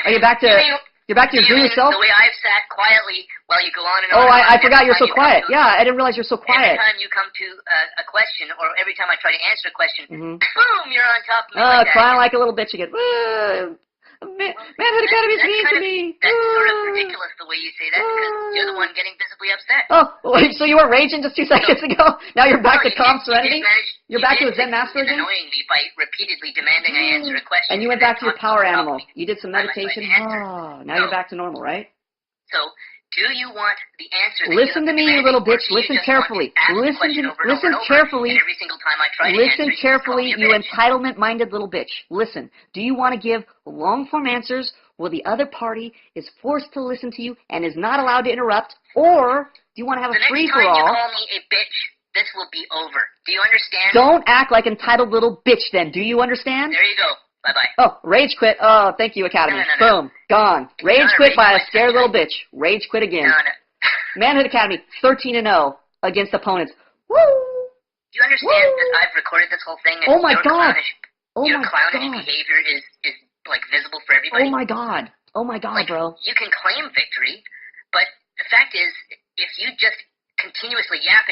Are you back to your do yourself? The way I've sat quietly while you go on and on. Oh, I forgot you're so quiet. Yeah, I didn't realize you're so quiet. Every time you come to a question, or every time I try to answer a question, boom, you're on top of me like that. Crying like a little bitch again. Manhood Academy is mean to me. That's sort of ridiculous the way you say that, because you're the one getting visibly upset. Oh, wait, so you were raging just 2 seconds ago? Now you're back to calm serenity? You're back to a Zen master again? Annoying me by repeatedly demanding I answer a question. And you went back to your power animal. You did some meditation. Oh, now you're back to normal, right? So, do you want the answer? Listen to me, you little bitch. Listen carefully. Listen carefully. Every single time I try to listen answer, carefully, you entitlement-minded little bitch. Listen. Do you want to give long-form answers where the other party is forced to listen to you and is not allowed to interrupt, or do you want to have a free-for-all? The next time you call me a bitch, this will be over. Do you understand? Don't act like entitled little bitch, then. Do you understand? There you go. Bye-bye. Oh, rage quit. Oh, thank you, Academy. No. Boom. Gone. Rage quit by a scared little bitch. Rage quit again. No. Manhood Academy, 13-0 against opponents. Woo! Do you understand that I've recorded this whole thing? And oh, my God. Your clownish behavior is like visible for everybody. Oh, my God. Oh, my God, bro. You can claim victory, but the fact is, if you just continuously yap,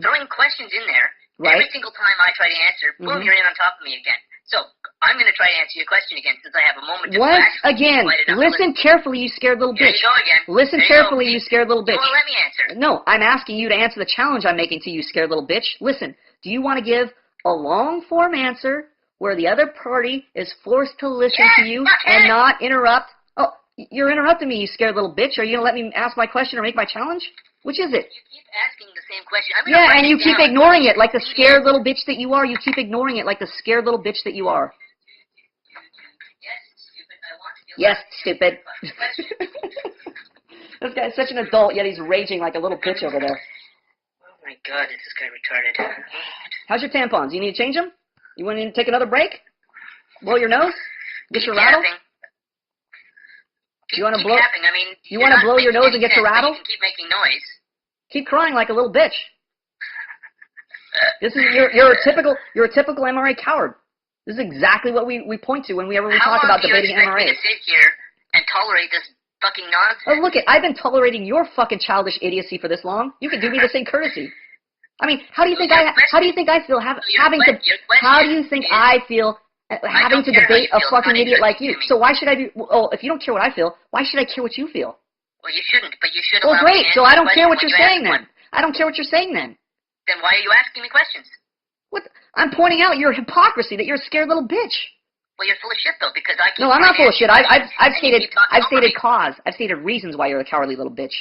throwing questions in there, every single time I try to answer, boom, you're in on top of me again. So, I'm going to try to answer your question again, since I have a moment to Once again, listen carefully, you scared little bitch. There you go again. Listen carefully, you scared little bitch. You won't let me answer. No, I'm asking you to answer the challenge I'm making to you, scared little bitch. Listen, do you want to give a long-form answer where the other party is forced to listen to you and not interrupt? Oh, You're interrupting me, you scared little bitch. Are you gonna let me ask my question or make my challenge? Which is it? You keep asking the same question. Yeah, and you keep ignoring it like the scared little bitch that you are. You keep ignoring it like the scared little bitch that you are. Yes, stupid. This guy's such an adult, yet he's raging like a little bitch over there. Oh my god, is this guy retarded? How's your tampons? You need to change them? You want to take another break? Blow your nose? Get your rattle? You want to blow? I mean, you want to blow your nose and get your rattle? You can keep making noise. Keep crying like a little bitch. This is you're a typical MRA coward. This is exactly what we point to whenever we talk about debating MRAs. How long do you expect me to sit here and tolerate this fucking nonsense? Oh, look I've been tolerating your fucking childish idiocy for this long. You can do me the same courtesy. I mean, how do you think I feel having to debate a fucking idiot like you? So why should I be? Oh, if you don't care what I feel, why should I care what you feel? Well, you shouldn't, but you should. Well, great. So I don't care what you're saying then. I don't care what you're saying then. Then why are you asking me questions? What? I'm pointing out your hypocrisy that you're a scared little bitch. Well, you're full of shit though, because I keep. No, I'm not full of shit. I've stated cause. I've stated reasons why you're a cowardly little bitch.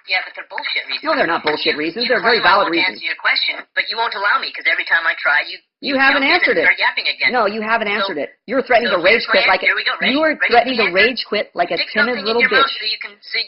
Yeah, but they're bullshit reasons. No, they're not bullshit reasons. They're very valid reasons. Answer your question, but you won't allow me because every time I try, you haven't answered it. Start yapping again. No, you haven't answered it. You were threatening to rage quit like you were threatening to rage quit like a timid little bitch.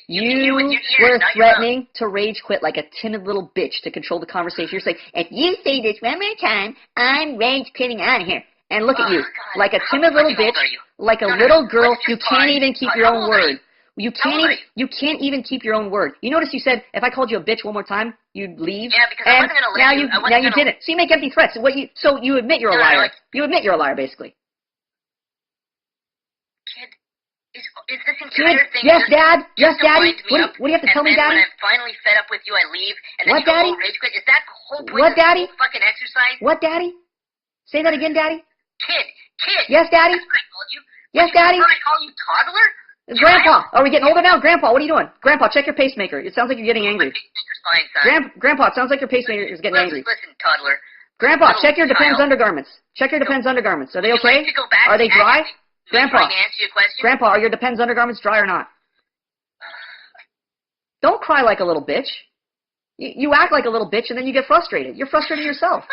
You were threatening to rage quit like a timid little bitch to control the conversation. You're saying, if you say this one more time, I'm rage quitting out of here. And look at you, like a timid little bitch, like a little girl. You can't even keep your own word. You can't even keep your own word. You notice you said if I called you a bitch one more time, you'd leave. Yeah, because I wasn't gonna let you. Now you didn't. So you make empty threats. So you admit you're a liar. You admit you're a liar, basically. Kid, is this entire thing? Yes, Dad. Yes, Daddy. What do you have to tell me, Daddy? When I'm finally fed up with you, I leave. And then what, Daddy? Rage quit. Is that the whole point what, of Daddy? This whole fucking exercise? What, Daddy? Say that again, Daddy. Kid. Yes, Daddy. That's what I called you. Yes, Daddy. I call you toddler? Grandpa, are we getting older now? Grandpa, what are you doing? Grandpa, check your pacemaker. It sounds like you're getting angry. Fine, son. Grandpa, it sounds like your pacemaker is getting angry. Listen, toddler. Grandpa, check your Depends undergarments. Check your Depends undergarments. Are they okay? Are they dry? Grandpa, are your Depends undergarments dry or not? Don't cry like a little bitch. You act like a little bitch and then you get frustrated. You're frustrating yourself.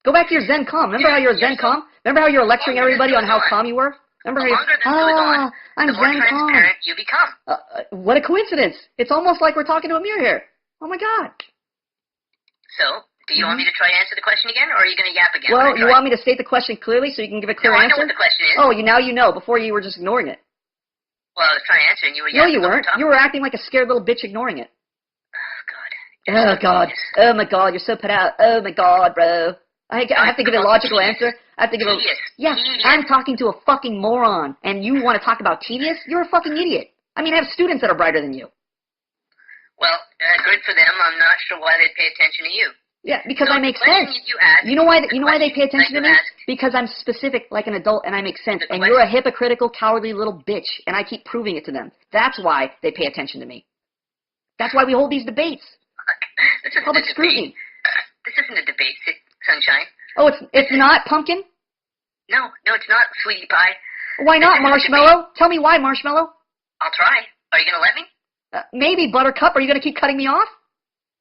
Go back to your Zen calm. Remember how you were Zen calm? Remember how you were lecturing everybody on how calm you were? Remember how I'm Zen calm. You become. What a coincidence. It's almost like we're talking to a mirror here. Oh my God. So, do you want me to try to answer the question again, or are you going to yap again? Well, you want me to state the question clearly so you can give a clear answer? I know what the question is. Oh, now you know. Before you were just ignoring it. Well, I was trying to answer and you were No, yapping. you weren't. You were acting like a scared little bitch ignoring it. Oh, God. Oh, my God. You're so put out. Oh, my God, bro. I have to give a logical answer. I have to give I'm talking to a fucking moron, and you want to talk about tedious? You're a fucking idiot. I mean, I have students that are brighter than you. Well, good for them. I'm not sure why they pay attention to you. Yeah, because I make sense. You know why they pay attention to me? Because I'm specific like an adult and I make sense. And you're a hypocritical, cowardly little bitch, and I keep proving it to them. That's why they pay attention to me. That's why we hold these debates. Public scrutiny. This isn't a debate, Sunshine. Oh, it's not, Pumpkin? No, it's not, Sweetie Pie. Why not, Marshmallow? Tell me why, Marshmallow. I'll try. Are you going to let me? Maybe, Buttercup. Are you going to keep cutting me off?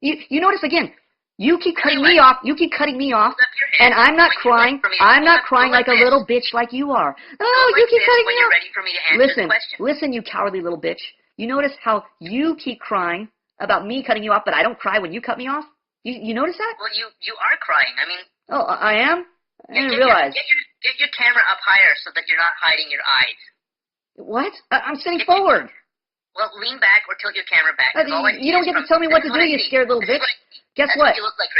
You notice again. You keep cutting me off. You keep cutting me off, and I'm not crying. I'm not crying like a little bitch like you are. Oh, you keep cutting me off. Ready for me to answer the question. Listen, you cowardly little bitch. You notice how you keep crying about me cutting you off, but I don't cry when you cut me off? You notice that? Well, you are crying. I mean. Oh, I am? I didn't realize. Get your camera up higher so that you're not hiding your eyes. What? I'm sitting forward. Well, lean back or tilt your camera back. You don't get to tell me what to do, you scared little bitch. Guess what?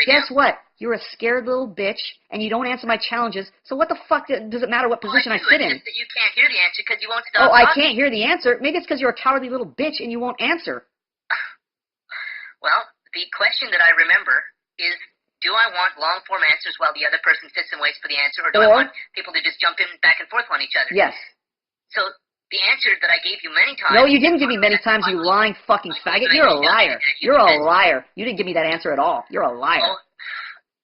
Guess what? You're a scared little bitch, and you don't answer my challenges, so what the fuck does it matter what position I sit in? It's just that you can't hear the answer because you won't stop talking. I can't hear the answer. Maybe it's because you're a cowardly little bitch and you won't answer. Well, the question that I remember is, do I want long-form answers while the other person sits and waits for the answer, or do I want people to just jump in back and forth on each other? Yes. So the answer that I gave you many times... No, you didn't give me many times, you lying fucking faggot. You're a liar. You're a liar. You didn't give me that answer at all. You're a liar. Oh,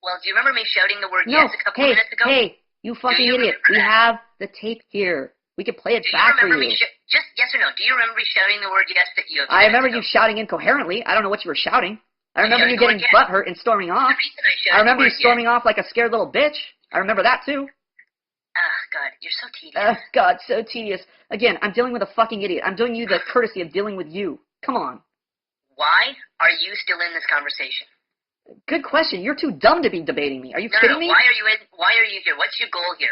well, do you remember me shouting the word yes a couple minutes ago? Hey, you fucking idiot. We have the tape here. We could play it Do you back for remember you. me just yes or no? Do you remember me shouting the word yes that you? I remember you shouting incoherently. I don't know what you were shouting. I remember you getting butthurt and storming off. The reason I shouted I remember the you word storming off like a scared little bitch. I remember that too. Ah, God, you're so tedious. Oh, God, so tedious. Again, I'm dealing with a fucking idiot. I'm doing you the courtesy of dealing with you. Come on. Why are you still in this conversation? Good question. You're too dumb to be debating me. Are you No, kidding me? Why are you here? What's your goal here?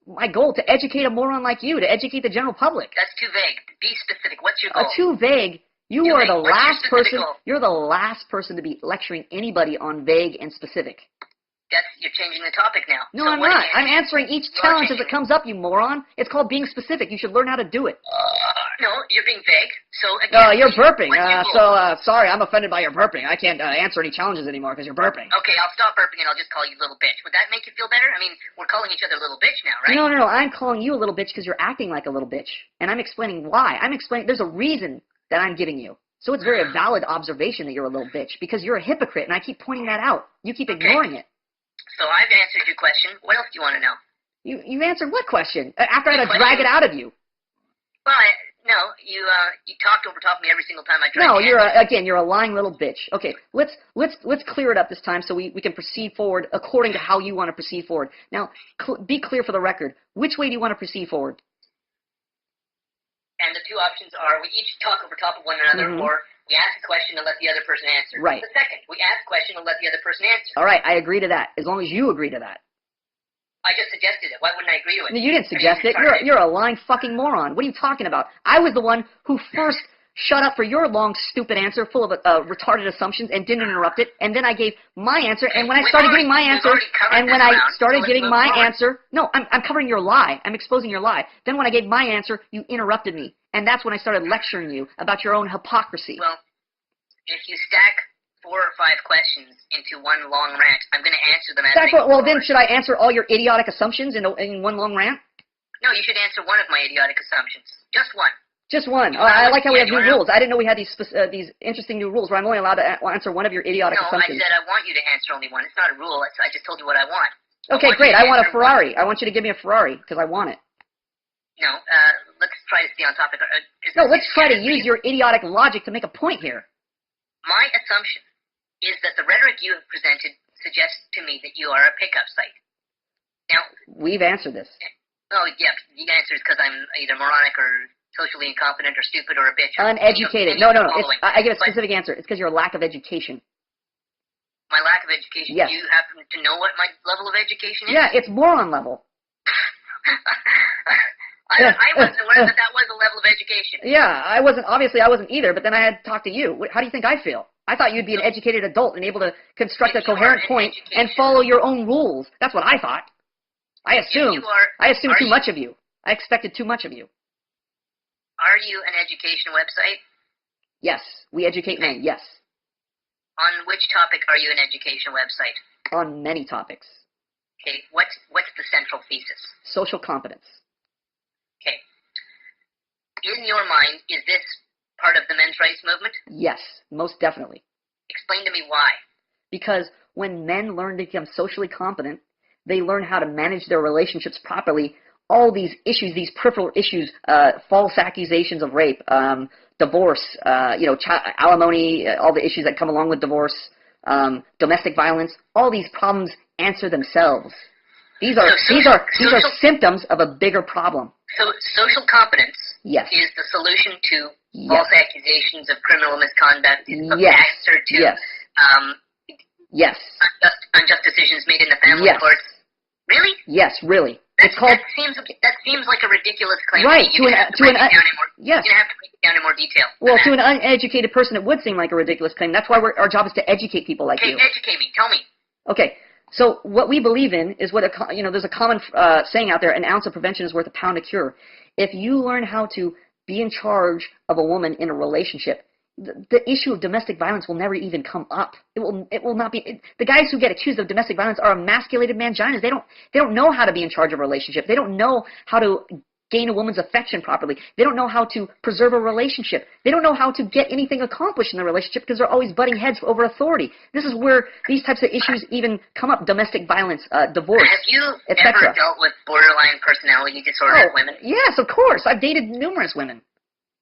My goal, to educate a moron like you, to educate the general public. That's too vague. Be specific. What's your goal? Too vague. You Too are vague. the What's your last specific person. goal? You're the last person to be lecturing anybody on vague and specific. You're changing the topic now. No, So I'm what not. is- I'm answering each You're challenge as changing it comes up, you moron. It's called being specific. You should learn how to do it. No, you're being vague. So again, You're burping. what's your goal? Sorry, I'm offended by your burping. I can't answer any challenges anymore because you're burping. Okay, I'll stop burping and I'll just call you little bitch. Would that make you feel better? I mean, we're calling each other little bitch now, right? No. I'm calling you a little bitch because you're acting like a little bitch. And I'm explaining why. There's a reason that I'm giving you. So it's very a valid observation that you're a little bitch because you're a hypocrite and I keep pointing that out. You keep ignoring it. So I've answered your question. What else do you want to know? You answered what question? After I had to drag it out of you. Well, you talked over top of me every single time I tried No, to you're a lying little bitch. Okay, let's clear it up this time so we can proceed forward according to how you want to proceed forward. Now, be clear for the record. Which way do you want to proceed forward? And the two options are we each talk over top of one another, or we ask a question and let the other person answer. Right. The second, we ask a question and let the other person answer. All right, I agree to that, as long as you agree to that. I just suggested it. Why wouldn't I agree to it? No, you didn't suggest it. You're a lying fucking moron. What are you talking about? I was the one who first shut up for your long, stupid answer full of retarded assumptions and didn't interrupt it, and then I gave my answer, and when I started giving my answer, no, I'm covering your lie. I'm exposing your lie. Then when I gave my answer, you interrupted me, and that's when I started lecturing you about your own hypocrisy. Well, if you stack 4 or 5 questions into one long rant, I'm going to answer them as they go Well, then forward. should I answer all your idiotic assumptions in one long rant? No, you should answer one of my idiotic assumptions. Just one. Just one. I like how we have new rules. I didn't know we had these interesting new rules where I'm only allowed to answer one of your idiotic assumptions. No, I said I want you to answer only one. It's not a rule. I just told you what I want. Okay, great. I want a Ferrari. I want you to give me a Ferrari because I want it. No, let's try to stay on topic. No, let's try to use your idiotic logic to make a point here. My assumption is that the rhetoric you have presented suggests to me that you are a pickup site. Now, we've answered this. Oh, yeah, the answer is because I'm either moronic or socially incompetent or stupid or a bitch. Uneducated. No. I give a specific answer. It's because your lack of education. My lack of education? Yes. Do you happen to know what my level of education is? Yeah, it's moron level. I wasn't aware that was a level of education. Yeah, I wasn't either, but then I had to talk to you. How do you think I feel? I thought you'd be an educated adult and able to construct a coherent point and follow your own rules. That's what I thought. I assumed too much of you. I expected too much of you. Are you an education website? Yes. We educate men, yes. On which topic are you an education website? On many topics. Okay, what's the central thesis? Social competence. Okay. In your mind, is this part of the men's rights movement? Yes, most definitely. Explain to me why. Because when men learn to become socially competent, they learn how to manage their relationships properly. All these issues, these peripheral issues, false accusations of rape, divorce, alimony, all the issues that come along with divorce, domestic violence, all these problems answer themselves. These are symptoms of a bigger problem. So social competence yes. is the solution to yes. false accusations of criminal misconduct. It's the yes. answer to yes. Yes. Unjust decisions made in the family yes. courts. Really? Yes, really. That seems like a ridiculous claim. Right. You're gonna have to break it down in more detail. Well, to an uneducated person, it would seem like a ridiculous claim. That's why our job is to educate people like you. Okay, educate me. Tell me. Okay. So what we believe in is there's a common saying out there: an ounce of prevention is worth a pound of cure. If you learn how to be in charge of a woman in a relationship, the issue of domestic violence will never even come up. It will not be. The guys who get accused of domestic violence are emasculated manginas. They don't know how to be in charge of a relationship. They don't know how to gain a woman's affection properly. They don't know how to preserve a relationship. They don't know how to get anything accomplished in the relationship because they're always butting heads over authority. This is where these types of issues even come up: domestic violence, divorce, Have you etc. ever dealt with borderline personality disorder women? Yes, of course. I've dated numerous women.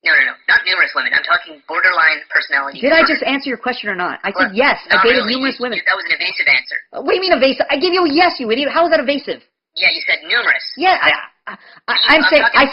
No, not numerous women. I'm talking borderline personality Did disorder. I just answer your question or not? I said yes. I Not dated really. numerous women. That was an evasive answer. What do you mean evasive? I gave you a yes, you idiot. How is that evasive? Yeah, you said numerous. Yeah, I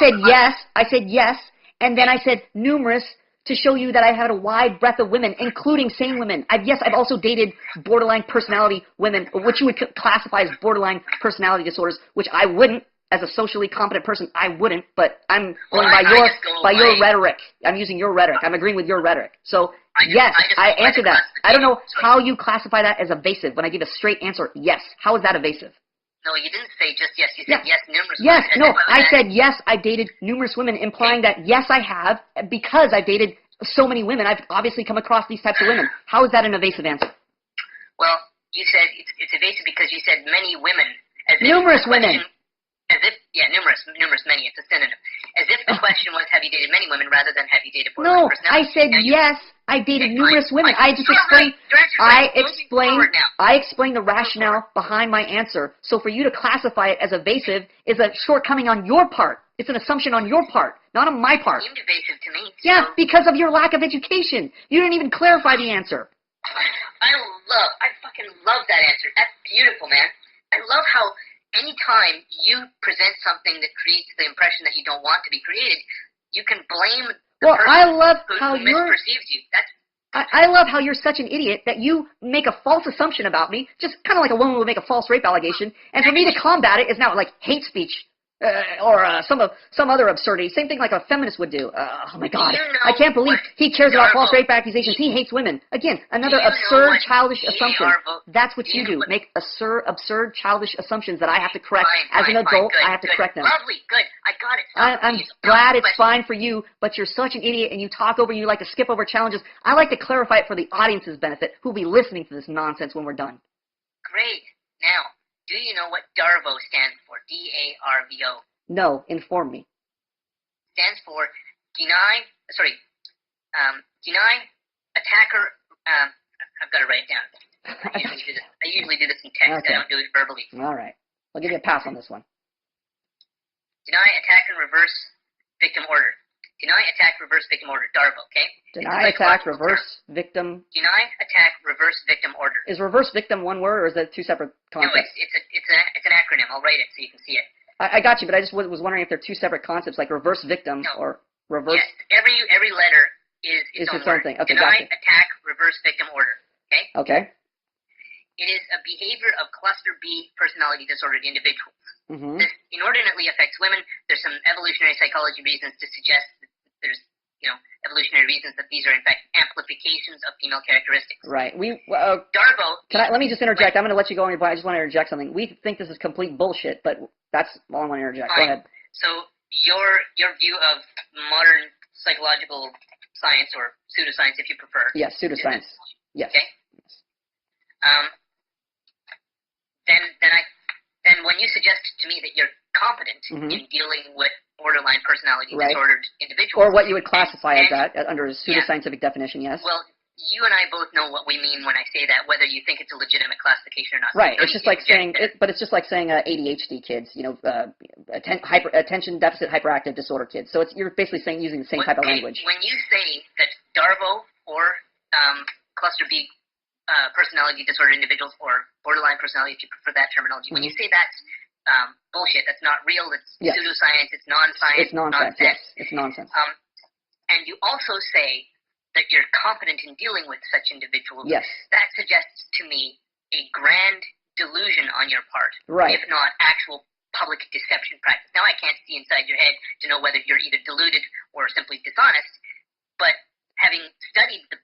said yes. I said yes, and then I said numerous to show you that I had a wide breadth of women, including sane women. I've also dated borderline personality women, which you would classify as borderline personality disorders, which I wouldn't. As a socially competent person, I wouldn't, but I'm going by your rhetoric. I'm using your rhetoric. I'm agreeing with your rhetoric. So, yes, I answered that. I don't know how you classify that as evasive when I give a straight answer, yes. How is that evasive? No, you didn't say just yes. You said yes, numerous yes, women. no, I said yes, I dated numerous women, implying that yes, I have, because I've dated so many women. I've obviously come across these types of women. How is that an evasive answer? Well, you said it's evasive because you said many women. Numerous women. Numerous, many. It's a synonym. As if the question was, have you dated many women, rather than have you dated borderline No, personality? I said yes. I dated numerous women. I just explained. I explained the rationale behind my answer. So for you to classify it as evasive is a shortcoming on your part. It's an assumption on your part, not on my part. It seemed evasive to me. Yeah, because of your lack of education. You didn't even clarify the answer. I fucking love that answer. That's beautiful, man. I love how anytime you present something that creates the impression that you don't want to be created, you can blame the person who misperceives you. I love how you're such an idiot that you make a false assumption about me, just kind of like a woman would make a false rape allegation, and for me to combat it is now like hate speech. Or some other absurdity. Same thing like a feminist would do. Oh my God, I can't believe he cares about false rape accusations. He hates women. Again, another absurd, childish assumption. That's what you do. Make absurd, childish assumptions that I have to correct. As an adult, I have to correct them. Lovely, good. I got it. I'm glad it's fine for you, but you're such an idiot and you talk over, you like to skip over challenges. I like to clarify it for the audience's benefit, who'll be listening to this nonsense when we're done. Great. Now, do you know what DARVO stands for? D-A-R-V-O. No, inform me. Stands for deny, attacker, I've got to write it down. I usually do this in text. Okay. I don't do it verbally. All right. I'll give you a pass on this one. Deny, attack, and reverse victim order. Deny, attack, reverse victim order. DARVO, okay? Deny, attack, reverse victim. Deny, attack, reverse victim order. Is reverse victim one word, or is that two separate concepts? No, it's an acronym. I'll write it so you can see it. I got you, but I just was wondering if they're two separate concepts, like reverse victim or reverse. Yes, every letter is its own thing. Okay, Deny, gotcha. attack, reverse victim order. Okay. Okay. It is a behavior of cluster B personality disordered individuals. Mm-hmm. This inordinately affects women. There's some evolutionary psychology reasons to suggest that there's, evolutionary reasons that these are in fact amplifications of female characteristics. Right. DARVO. Let me just interject. I'm going to let you go on your point. I just want to interject something. We think this is complete bullshit, but that's all I want to interject. Fine. Go ahead. So your view of modern psychological science, or pseudoscience if you prefer. Yes, pseudoscience. Yes. Okay. Then when you suggest to me that you're competent in dealing with borderline personality disordered individuals, or what you would classify as that under a pseudoscientific definition, yes. Well, you and I both know what we mean when I say that, whether you think it's a legitimate classification or not. Right. It's just like saying, ADHD kids, attention deficit hyperactive disorder kids. So you're basically saying using the same type of language. When you say that DARVO or cluster B personality disorder individuals, or borderline personality, if you prefer that terminology, when you say that's bullshit, that's not real, it's pseudoscience, it's non-science, it's nonsense. Yes, it's nonsense. And you also say that you're competent in dealing with such individuals. Yes. That suggests to me a grand delusion on your part, if not actual public deception practice. Now, I can't see inside your head to know whether you're either deluded or simply dishonest, but having studied the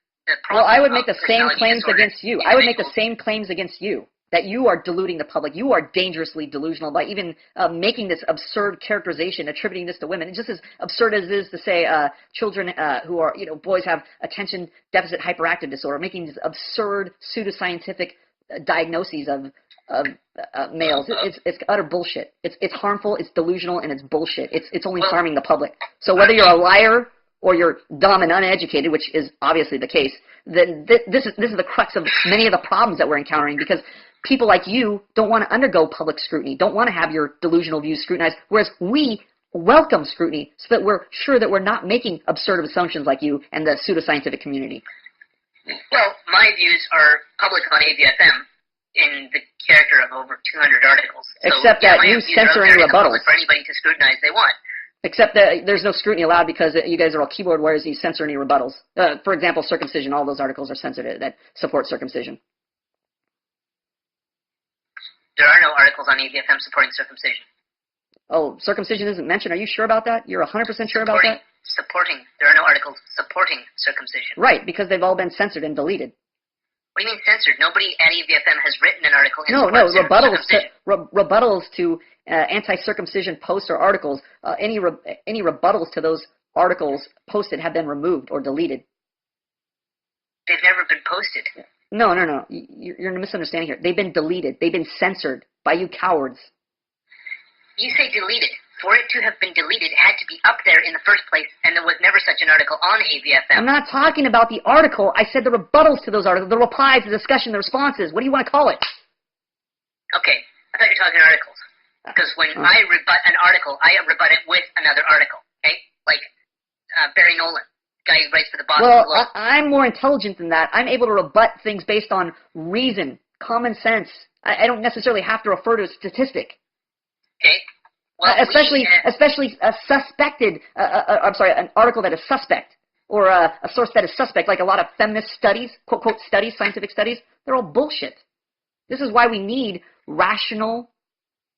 well, I would make the same claims against you. I would make the same claims against you, that you are deluding the public. You are dangerously delusional by even making this absurd characterization, attributing this to women. It's just as absurd as it is to say children who are, boys have attention deficit hyperactive disorder, making these absurd pseudoscientific diagnoses of males. It's utter bullshit. It's harmful, it's delusional, and it's bullshit. It's only harming the public. So whether you're a liar or you're dumb and uneducated, which is obviously the case, then this is the crux of many of the problems that we're encountering, because people like you don't want to undergo public scrutiny, don't want to have your delusional views scrutinized, whereas we welcome scrutiny so that we're sure that we're not making absurd assumptions like you and the pseudoscientific community. Well, my views are public on ABFM in the character of over 200 articles. So, Except that you censor any rebuttals. For anybody to scrutinize they want. Except that there's no scrutiny allowed because you guys are all keyboard warriors. You censor any rebuttals. For example, circumcision. All those articles are censored that support circumcision. There are no articles on ABFM supporting circumcision. Oh, circumcision isn't mentioned. Are you sure about that? You're 100% sure about that? Supporting. There are no articles supporting circumcision. Right, because they've all been censored and deleted. What do you mean censored? Nobody at ABFM has written an article in No, rebuttals to anti-circumcision posts or articles. Any rebuttals to those articles posted have been removed or deleted. They've never been posted. No. You're misunderstanding here. They've been deleted. They've been censored by you cowards. You say deleted. For it to have been deleted, it had to be up there in the first place, and there was never such an article on ABFM. I'm not talking about the article. I said the rebuttals to those articles, the replies, the discussion, the responses. What do you want to call it? Okay, I thought you were talking articles. Because when I rebut an article, I rebut it with another article, okay? Like Barry Nolan, guy who writes for the Boston Globe. Well, I'm more intelligent than that. I'm able to rebut things based on reason, common sense. I don't necessarily have to refer to a statistic. Okay. Well, especially a suspected, an article that is suspect, or a source that is suspect, like a lot of feminist studies, quote, studies, scientific studies, they're all bullshit. This is why we need rational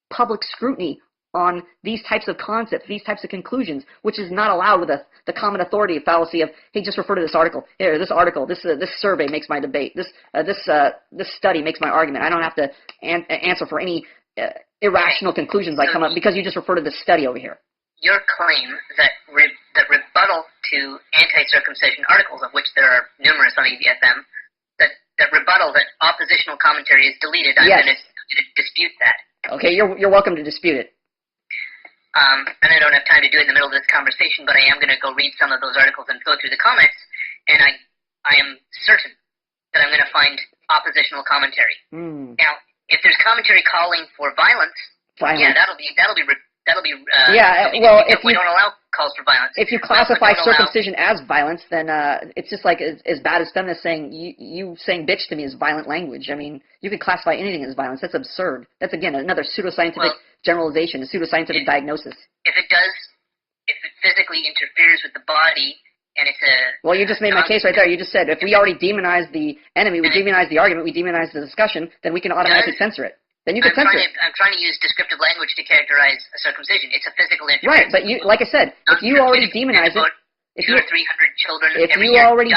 public scrutiny on these types of concepts, these types of conclusions, which is not allowed with the common authority fallacy of, hey, just refer to this article. Here, this article, this survey makes my debate. This study makes my argument. I don't have to answer for any irrational conclusions I come up because you just refer to this study over here. Your claim that rebuttal to anti-circumcision articles, of which there are numerous on ABFM, that rebuttal, that oppositional commentary is deleted, I'm going to dispute that. Okay, you're welcome to dispute it. And I don't have time to do it in the middle of this conversation, but I am going to go read some of those articles and go through the comments, and I am certain that I'm going to find oppositional commentary. Now, if there's commentary calling for violence, yeah, that'll be if we don't allow calls for violence. If you classify circumcision as violence, then it's just like as bad as feminists saying you saying bitch to me is violent language. I mean, you can classify anything as violence. That's absurd. That's again another pseudoscientific generalization, a pseudoscientific diagnosis. If it physically interferes with the body. And it's well, you just made my case right there. You just said if we already demonize the enemy, we demonize the argument, we demonize the discussion, then we can automatically censor it. Then you can censor it. I'm trying to use descriptive language to characterize a circumcision. It's a physical interference. Right, but you, like I said, if you already demonize it, if 200 or 300 children if you already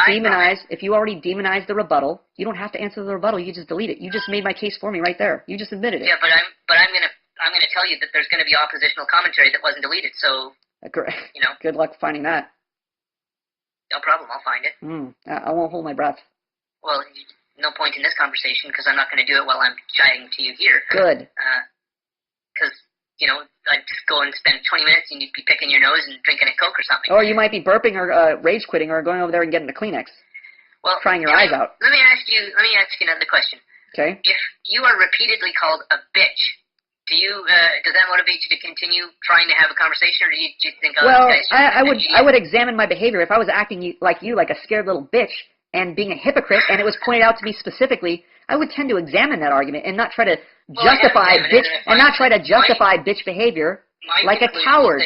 demonize the rebuttal, you don't have to answer the rebuttal. You just delete it. You just made my case for me right there. You just admitted it. Yeah, but I'm gonna tell you that there's gonna be oppositional commentary that wasn't deleted. So good luck finding that. No problem, I'll find it. I won't hold my breath. Well, no point in this conversation because I'm not going to do it while I'm chatting to you here. Good. Because, I'd just go and spend 20 minutes and you'd be picking your nose and drinking a Coke or something. Or you might be burping or rage quitting or going over there and getting a Kleenex. Well, crying your eyes out. Let me ask you another question. Okay. If you are repeatedly called a bitch, does that motivate you to continue trying to have a conversation, or do you think? I would examine my behavior if I was acting like a scared little bitch and being a hypocrite, and it was pointed out to me specifically. I would tend to examine that argument and not try to justify bitch behavior like a coward,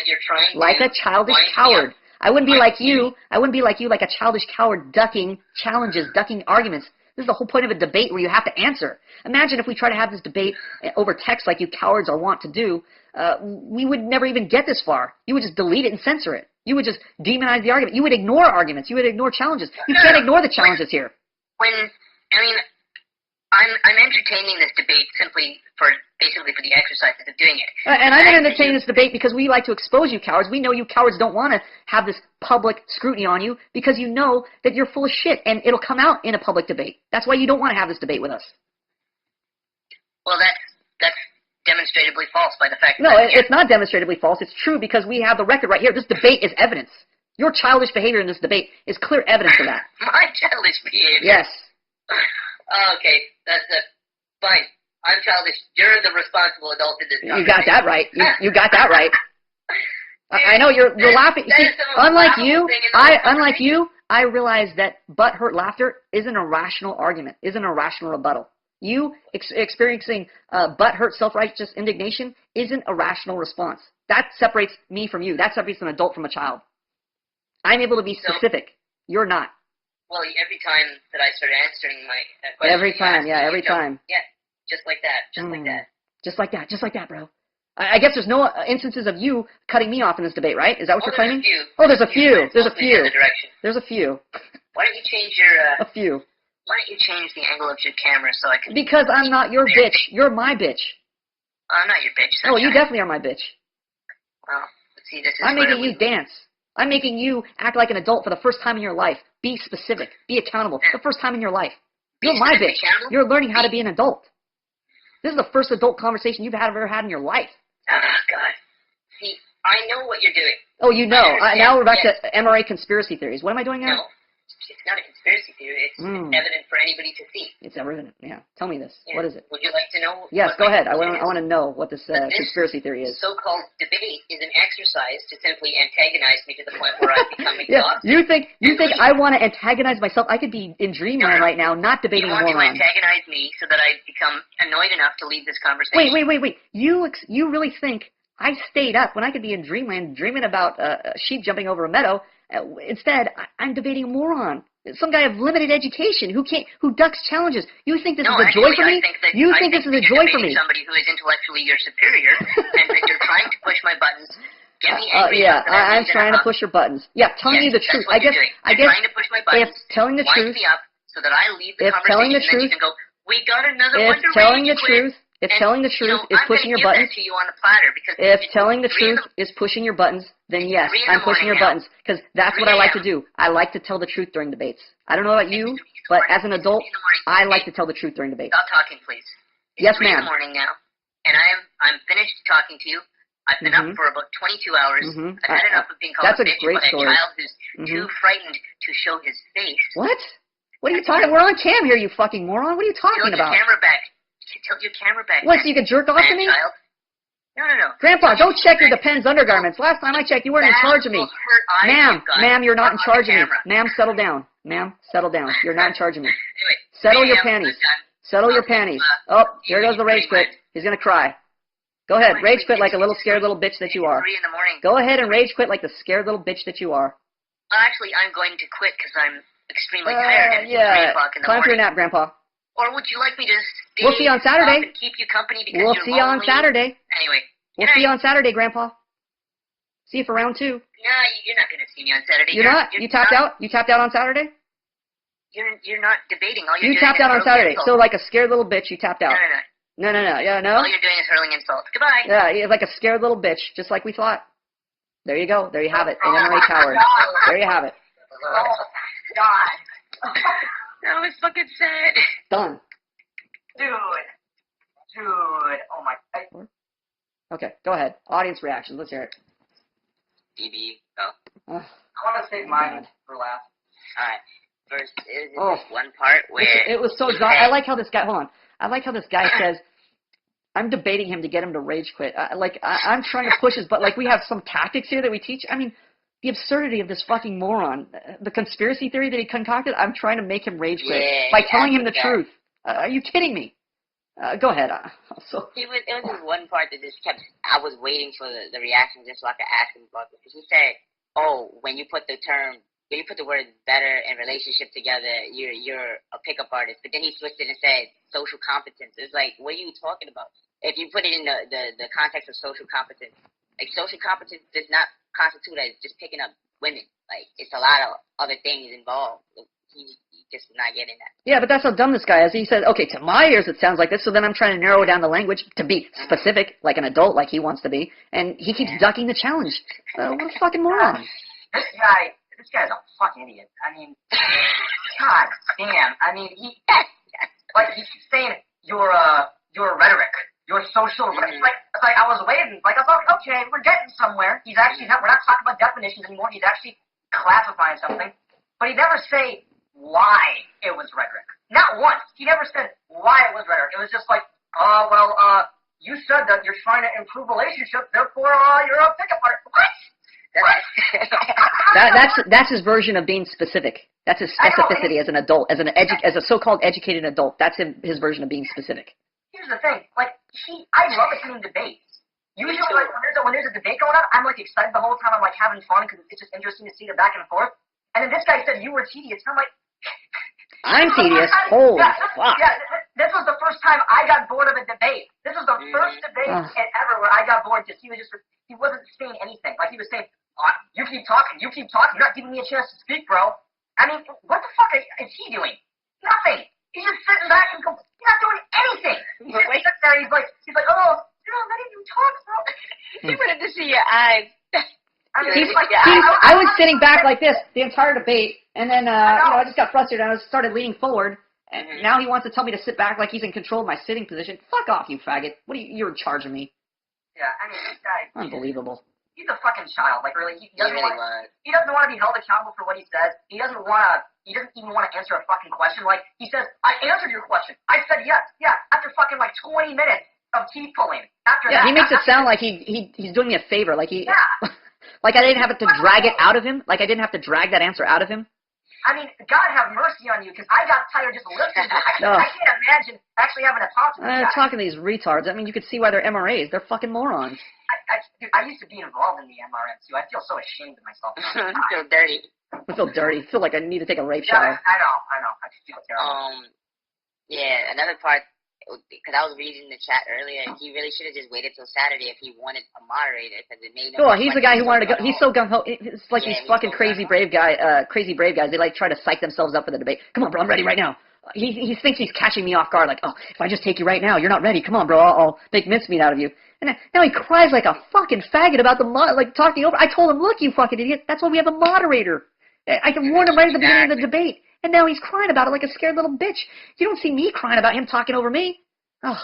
like a childish coward. I wouldn't be like you. I wouldn't be like you, like a childish coward, ducking challenges, ducking arguments. This is the whole point of a debate where you have to answer. Imagine if we try to have this debate over text like you cowards are wont to do. We would never even get this far. You would just delete it and censor it. You would just demonize the argument. You would ignore arguments. You would ignore challenges. You can't ignore the challenges here. I'm entertaining this debate basically for the exercise of doing it. And I'm entertaining this debate because we like to expose you cowards. We know you cowards don't want to have this public scrutiny on you because you know that you're full of shit and it'll come out in a public debate. That's why you don't want to have this debate with us. Well, that's demonstrably false by the fact. No, that it's not demonstrably false. It's true because we have the record right here. This debate is evidence. Your childish behavior in this debate is clear evidence of that. My childish behavior. Yes. Okay, that's fine. I'm childish. You're the responsible adult in this conversation. You got that right. You got that right. I know you're laughing. See, unlike you, I realize that butthurt laughter isn't a rational argument, isn't a rational rebuttal. You experiencing butthurt self-righteous indignation isn't a rational response. That separates me from you. That separates an adult from a child. I'm able to be specific. You're not. Well, every time that I start answering my question. Every time, yeah, every time. Yeah, just like that, like that. Just like that, bro. I guess there's no instances of you cutting me off in this debate, right? Is that what you're claiming? There's a few. There's a few. There's a few. Why don't you change your... a few. Why don't you change the angle of your camera so I can... Because I'm not your bitch. You're my bitch. I'm not your bitch. Oh, you definitely are my bitch. Well, see, this is... I'm making you dance. I'm making you act like an adult for the first time in your life. Be specific. Be accountable. The first time in your life. You're my bitch. You're learning how to be an adult. This is the first adult conversation you've ever had in your life. Oh, God. See, I know what you're doing. Oh, you know. Now we're back to MRA conspiracy theories. What am I doing now? No, it's not a conspiracy theory. It's evident for anybody to see. It's evident, yeah. Tell me this. Yeah. What is it? Would you like to know? Yes, go ahead. I want to know what this conspiracy theory is. So-called debate is an exercise to simply antagonize me to the point where I become exhausted. You think I want to antagonize myself? I could be in dreamland right now, not debating a moron. You want to antagonize me so that I become annoyed enough to leave this conversation. Wait. You really think I stayed up when I could be in dreamland dreaming about a sheep jumping over a meadow? Instead, I'm debating a moron. Some guy of limited education who ducks challenges. You think this is a joy for me? You think this is a joy for me? Somebody who is intellectually your superior, and that you're trying to push my buttons. Get me angry. I'm trying to push your buttons. Yeah, telling you the truth. I guess trying to push my buttons. If telling the truth, me up so that I leave the conversation, and then you can go, we got another one to telling the truth. If telling the truth is pushing your buttons, to you on a platter because if telling the truth is pushing your buttons, then yes, I'm pushing your buttons because that's what I like to do. I like to tell the truth during debates. I don't know about you, but as an adult, I like to tell the truth during debates. Stop talking, please. Yes, ma'am. It's 3 in the morning now, and I'm finished talking to you. I've been up for about 22 hours. I've had enough of being called a bitch by a child who's too frightened to show his face. What? What are you talking? We're on cam here, you fucking moron. What are you talking about? Tilt your camera back. Tilt your camera back. What, so you can jerk off to me? No. Grandpa, don't check your Depends undergarments. Last time I checked, you weren't in charge of me. Ma'am, you're not in charge of me. Ma'am, settle down. Ma'am, settle down. You're not in charge of me. Anyway, settle your panties. Settle your panties. Oh, here goes the rage quit. He's going to cry. Go ahead, rage quit like a little scared little bitch that you are. 3 in the morning. Go ahead and rage quit like the scared little bitch that you are. Actually, I'm going to quit because I'm extremely tired and it's 3 o'clock in the morning. Time for your nap, Grandpa. Or would you like me to stay We'll see you on Saturday. and keep you company because we'll you're see you on Saturday. Anyway. We'll see you on Saturday, Grandpa. See you for round 2. No, you're not going to see me on Saturday. You're not? You tapped out? You tapped out on Saturday? You're not debating. All you tapped out on Saturday. So like a scared little bitch, you tapped out. No. Yeah, no? All you're doing is hurling insults. Goodbye. Yeah, you're like a scared little bitch, just like we thought. There you go. There you have it. An MRA coward. There you have it. Oh, God. That was fucking sad. Done. Dude. Oh, my. Okay, go ahead. Audience reactions. Let's hear it. DB, go. I want to save mine for last. All right. First, is this one part where... It was so dry. I like how this guy... Hold on. I like how this guy says... I'm debating him to get him to rage quit. I'm trying to push his... But, like, we have some tactics here that we teach. I mean, the absurdity of this fucking moron. The conspiracy theory that he concocted, I'm trying to make him rage quit by telling him the truth. Are you kidding me? Go ahead. It was this one part that just kept... I was waiting for the reaction just so I could ask him about this. Because he said, when you put the word better and relationship together, you're a pickup artist. But then he switched it and said social competence. It's like, what are you talking about? If you put it in the context of social competence, like social competence does not constitute as just picking up women. Like, it's a lot of other things involved. He just not getting that. Yeah, but that's how dumb this guy is. He said, okay, to my ears it sounds like this, so then I'm trying to narrow down the language to be specific, like an adult, like he wants to be, and he keeps ducking the challenge. What a fucking moron. This guy's a fucking idiot. I mean, God damn. I mean, he keeps saying you're your rhetoric, your social rhetoric. It's like I was waiting. Like, I thought, okay, we're getting somewhere. He's actually not, we're not talking about definitions anymore. He's actually classifying something. But he never say why it was rhetoric. Not once. He never said why it was rhetoric. It was just like, you said that you're trying to improve relationships, therefore you're a pickup artist. What? That's his version of being specific. That's his specificity as an adult, as a so-called educated adult. That's his version of being specific. Here's the thing, like I love attending debates. Usually, like when there's a debate going on, I'm like excited the whole time. I'm like having fun because it's just interesting to see the back and forth. And then this guy said you were tedious, and I'm like, I'm tedious. Holy fuck! Yeah, this was the first time I got bored of a debate. This was the first debate ever where I got bored because he wasn't saying anything. Like he was saying, you keep talking, you're not giving me a chance to speak, bro. I mean, what the fuck is he doing? Nothing. He's just sitting back and he's not doing anything. He's just sitting there. He's like, oh, you're not letting me talk, bro. He wanted to see your eyes. I mean, I was sitting back like this the entire debate, and then I just got frustrated and I started leaning forward. And now he wants to tell me to sit back like he's in control of my sitting position. Fuck off, you faggot! You're in charge of me. Yeah, I mean, this guy. Unbelievable. He's a fucking child. Like really, he doesn't want to be held accountable for what he says. He doesn't even want to answer a fucking question. Like he says, I answered your question. I said yes. Yeah. After fucking like 20 minutes of teeth pulling. After that, he makes it sound like he's doing me a favor. Like like I didn't have to drag it out of him. Like I didn't have to drag that answer out of him. I mean, God have mercy on you, because I got tired just listening to it. I can't imagine actually having to talk to these guys. Talking to these retards. I mean, you could see why they're MRAs. They're fucking morons. Dude, I used to be involved in the MRM, too. I feel so ashamed of myself. I feel dirty. I feel dirty. I feel like I need to take a rape shower. I know. I just feel terrible. Yeah, another part, because I was reading the chat earlier, he really should have just waited till Saturday if he wanted a moderator, because it made no sense. He's the guy who wanted to go. He's so gung-ho. It's like these fucking crazy brave guys. They like try to psych themselves up for the debate. Come on, bro, I'm ready right now. He thinks he's catching me off guard, like, oh, if I just take you right now, you're not ready. Come on, bro, I'll make mincemeat out of you. And now he cries like a fucking faggot about talking over. I told him, look, you fucking idiot, that's why we have a moderator. I can warn him right at the beginning of the debate. And now he's crying about it like a scared little bitch. You don't see me crying about him talking over me. Oh,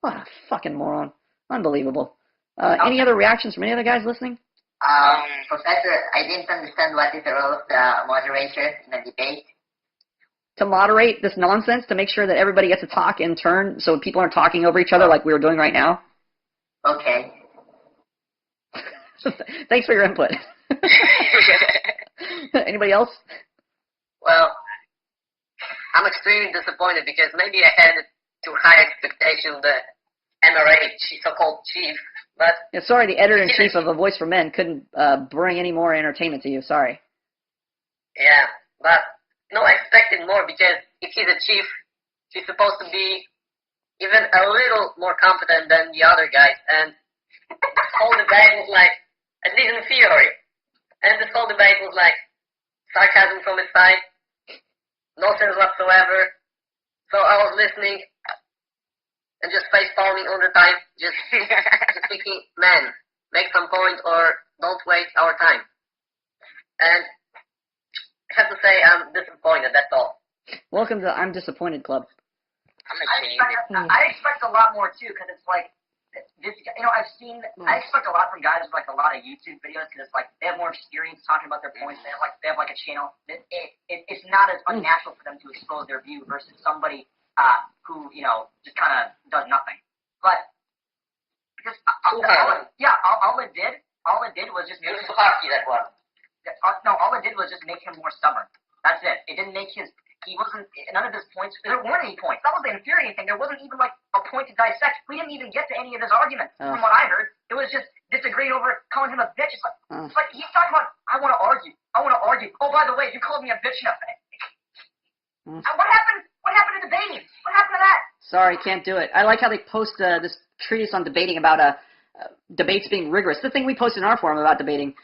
what a fucking moron. Unbelievable. Any other reactions from any other guys listening? Professor, I didn't understand what is the role of the moderator in a debate. To moderate this nonsense, to make sure that everybody gets to talk in turn so people aren't talking over each other like we were doing right now. Okay. Thanks for your input. Anybody else? Well, I'm extremely disappointed because maybe I had too high expectations of the MRA, so-called chief, but... Yeah, sorry, the editor-in-chief of A Voice for Men couldn't bring any more entertainment to you, sorry. Yeah, but no, I expected more because if he's a chief, he's supposed to be even a little more competent than the other guys, and this whole debate was like, at least in theory, and this whole debate was like sarcasm from his side, no sense whatsoever, so I was listening and just face palming all the time, just thinking, man, make some point or don't waste our time. And I have to say I'm disappointed, that's all. Welcome to I'm Disappointed Club. I expect a lot more too, because it's like this. I expect a lot from guys with like a lot of YouTube videos, because it's like they have more experience talking about their points. They have like a channel. It's not as unnatural for them to expose their view versus somebody who just kind of does nothing. But because all it did was just make him, all it did was just make him more stubborn. That's it. It didn't make none of his points, there weren't any points. That was the infuriating thing. There wasn't even like a point to dissect. We didn't even get to any of his arguments from what I heard. It was just disagreeing over calling him a bitch. It's like he's talking about, I want to argue. Oh, by the way, you called me a bitch enough. What happened to debating? What happened to that? Sorry, can't do it. I like how they post this treatise on debating about debates being rigorous. The thing we posted in our forum about debating.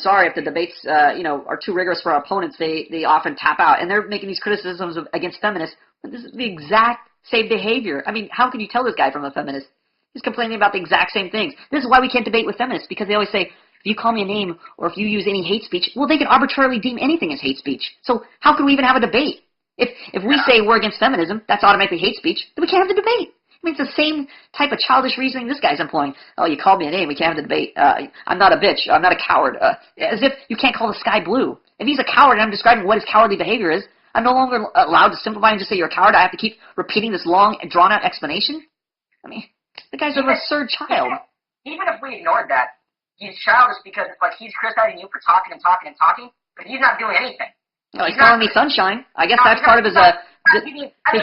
Sorry if the debates, are too rigorous for our opponents. They often tap out, and they're making these criticisms against feminists. But this is the exact same behavior. I mean, how can you tell this guy from a feminist? He's complaining about the exact same things. This is why we can't debate with feminists, because they always say, if you call me a name or if you use any hate speech, well, they can arbitrarily deem anything as hate speech. So how can we even have a debate? If we say we're against feminism, that's automatically hate speech, then we can't have the debate. I mean, it's the same type of childish reasoning this guy's employing. Oh, you called me a name. We can't have the debate. I'm not a bitch. I'm not a coward. As if you can't call the sky blue. If he's a coward and I'm describing what his cowardly behavior is, I'm no longer allowed to simplify and just say you're a coward. I have to keep repeating this long and drawn-out explanation? I mean, the guy's an absurd child. Even if we ignored that, he's childish because it's like he's criticizing you for talking and talking and talking, but he's not doing anything. No, he's calling me sunshine. I guess that's part of his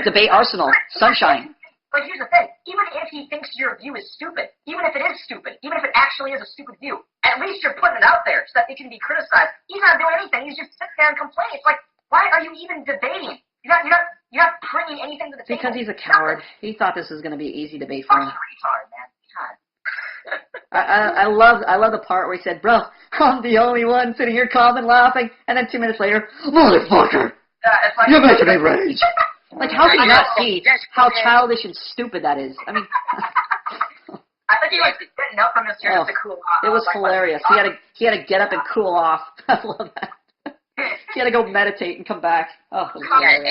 debate arsenal. Sunshine. But here's the thing. Even if he thinks your view is stupid, even if it is stupid, even if it actually is a stupid view, at least you're putting it out there so that it can be criticized. He's not doing anything. He's just sitting there and complaining. It's like, why are you even debating? You're not bringing anything to the table. Because he's a coward. He thought this was going to be an easy debate for him. Retard, man. God. I love the part where he said, bro, I'm the only one sitting here calm and laughing, and then 2 minutes later, motherfucker, It's like, you're making me rage. Like, how can you not see how childish and stupid that is? I mean, I think he was getting up from his chair just to cool off. It was hilarious. He had to get up and cool off. I love that. He had to go meditate and come back. Oh, it was hilarious.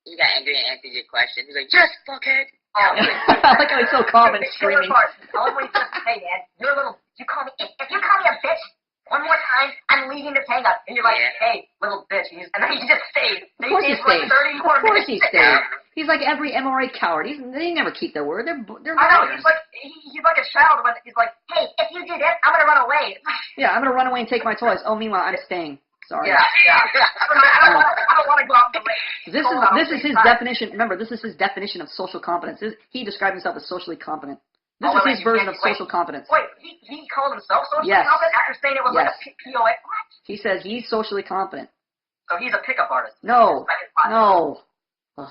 He got angry and answered your question. He's like, just fuckhead. I like how he's so calm and screaming. I like when he says, hey man, you're a little, if you call me a bitch one more time, I'm leaving this hang up. And you're like, hey, little bitch. And then he just stays. Of course he stays. Of course he stays. He's like every MRA coward. They never keep their word. They're I know, he's like a child when he's like, hey, if you do this, I'm going to run away. Yeah, I'm going to run away and take my toys. Oh, meanwhile, I'm staying. Sorry. Yeah. I don't want to go out the way. This is his definition. Remember, this is his definition of social competence. He described himself as socially competent. This is his version of social competence. Wait, he called himself socially competent after saying it was like a POA? What? He says he's socially competent. So he's a pickup artist. No. Ugh.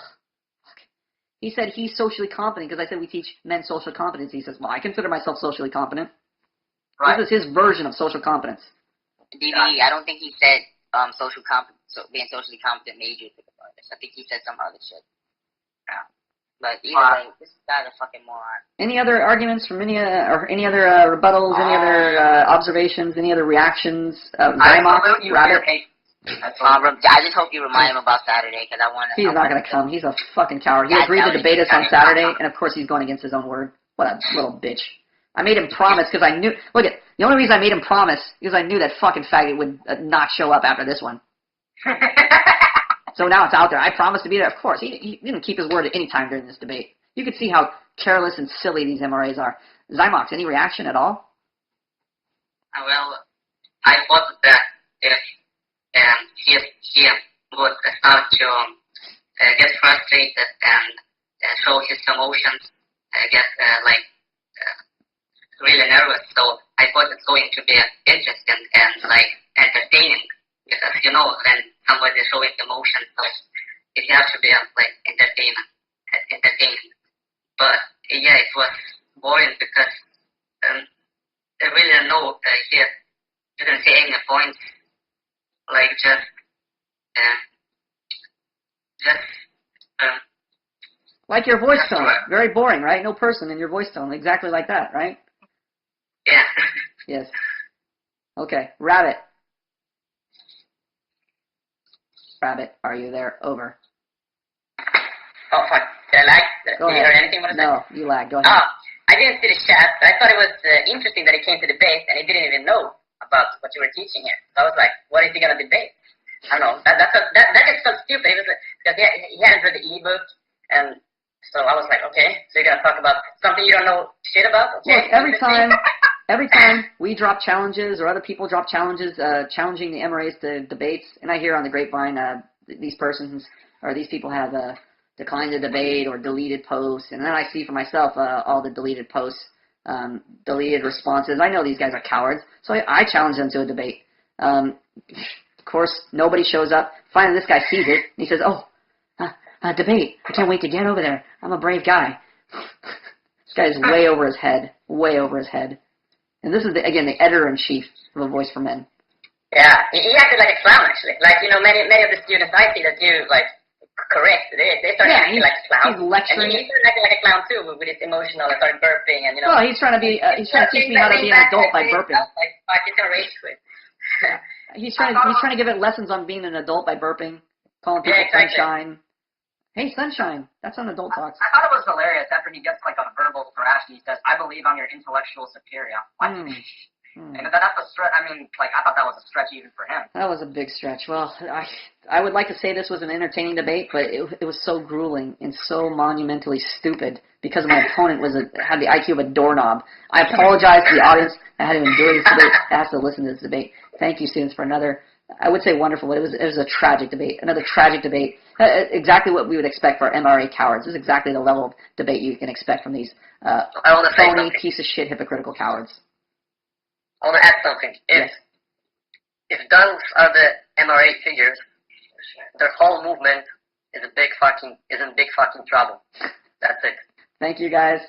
He said he's socially competent because I said we teach men social competence. He says, well, I consider myself socially competent. Right. This is his version of social competence. DB, I don't think he said being socially competent made you a pickup artist. I think he said some other shit. Yeah. But either way, this guy's a fucking moron. Any other arguments from any other rebuttals, any other observations, any other reactions? Zymox, Rabbit? I just hope you remind him about Saturday because I want to. He's not going to come. He's a fucking coward. He agreed to debate us on Saturday, and of course he's going against his own word. What a little bitch. I made him promise because I knew. Look at the only reason I made him promise because I knew that fucking faggot would not show up after this one. So now it's out there. I promised to be there. Of course, he didn't keep his word at any time during this debate. You could see how careless and silly these MRAs are. Zymox, any reaction at all? Well, I thought that if he would start to get frustrated and show his emotions, get really nervous. So I thought it's going to be interesting and entertaining because when somebody is showing emotions, so it has to be entertaining. But yeah, it was boring because there really no here didn't say any points, like your voice tone, very boring, right? No person in your voice tone, exactly like that, right? Yeah. Yes. Okay, Rabbit. Rabbit, are you there? Over. Oh, fuck. Did I lag? Go Did you ahead. hear anything? What I said? No, you lag. Go ahead. Oh, I didn't see the chat, but I thought it was interesting that he came to debate and he didn't even know about what you were teaching here. So I was like, what is he going to debate? I don't know. That gets so stupid. It was because he hadn't read the ebook, and so I was like, okay, so you're going to talk about something you don't know shit about? Okay. Look, every time we drop challenges or other people drop challenges, challenging the MRAs to debates, and I hear on the grapevine these people have declined the debate or deleted posts, and then I see for myself all the deleted posts, deleted responses. I know these guys are cowards, so I challenge them to a debate. Of course, nobody shows up. Finally, this guy sees it, and he says, debate. I can't wait to get over there. I'm a brave guy. This guy is way over his head. Way over his head. And this is, again, the editor-in-chief of A Voice for Men. Yeah, he acted like a clown, actually. Many of the students I see that you, correct, they started acting like a clown. He's lecturing. And he started acting like a clown, too, with his emotional and started burping. And, Well, he's trying to teach me how to be an adult by burping. He's going to rage quit. He's trying to give it lessons on being an adult by burping, calling people sunshine. Hey, Sunshine. That's on Adult Talks. I thought it was hilarious after he gets like a verbal thrash and he says, "I believe I'm your intellectual superior." What? And that's a stretch. I mean, like, I thought that was a stretch even for him. That was a big stretch. Well, I would like to say this was an entertaining debate, but it was so grueling and so monumentally stupid because my opponent had the IQ of a doorknob. I apologize to the audience that had to endure this debate, that has to listen to this debate. Thank you, students, for another, I would say wonderful, but it was a tragic debate. Another tragic debate. Exactly what we would expect for MRA cowards. This is exactly the level of debate you can expect from these phony, piece of shit, hypocritical cowards. I want to add something. If those are the MRA figures, their whole movement is in big fucking trouble. That's it. Thank you, guys.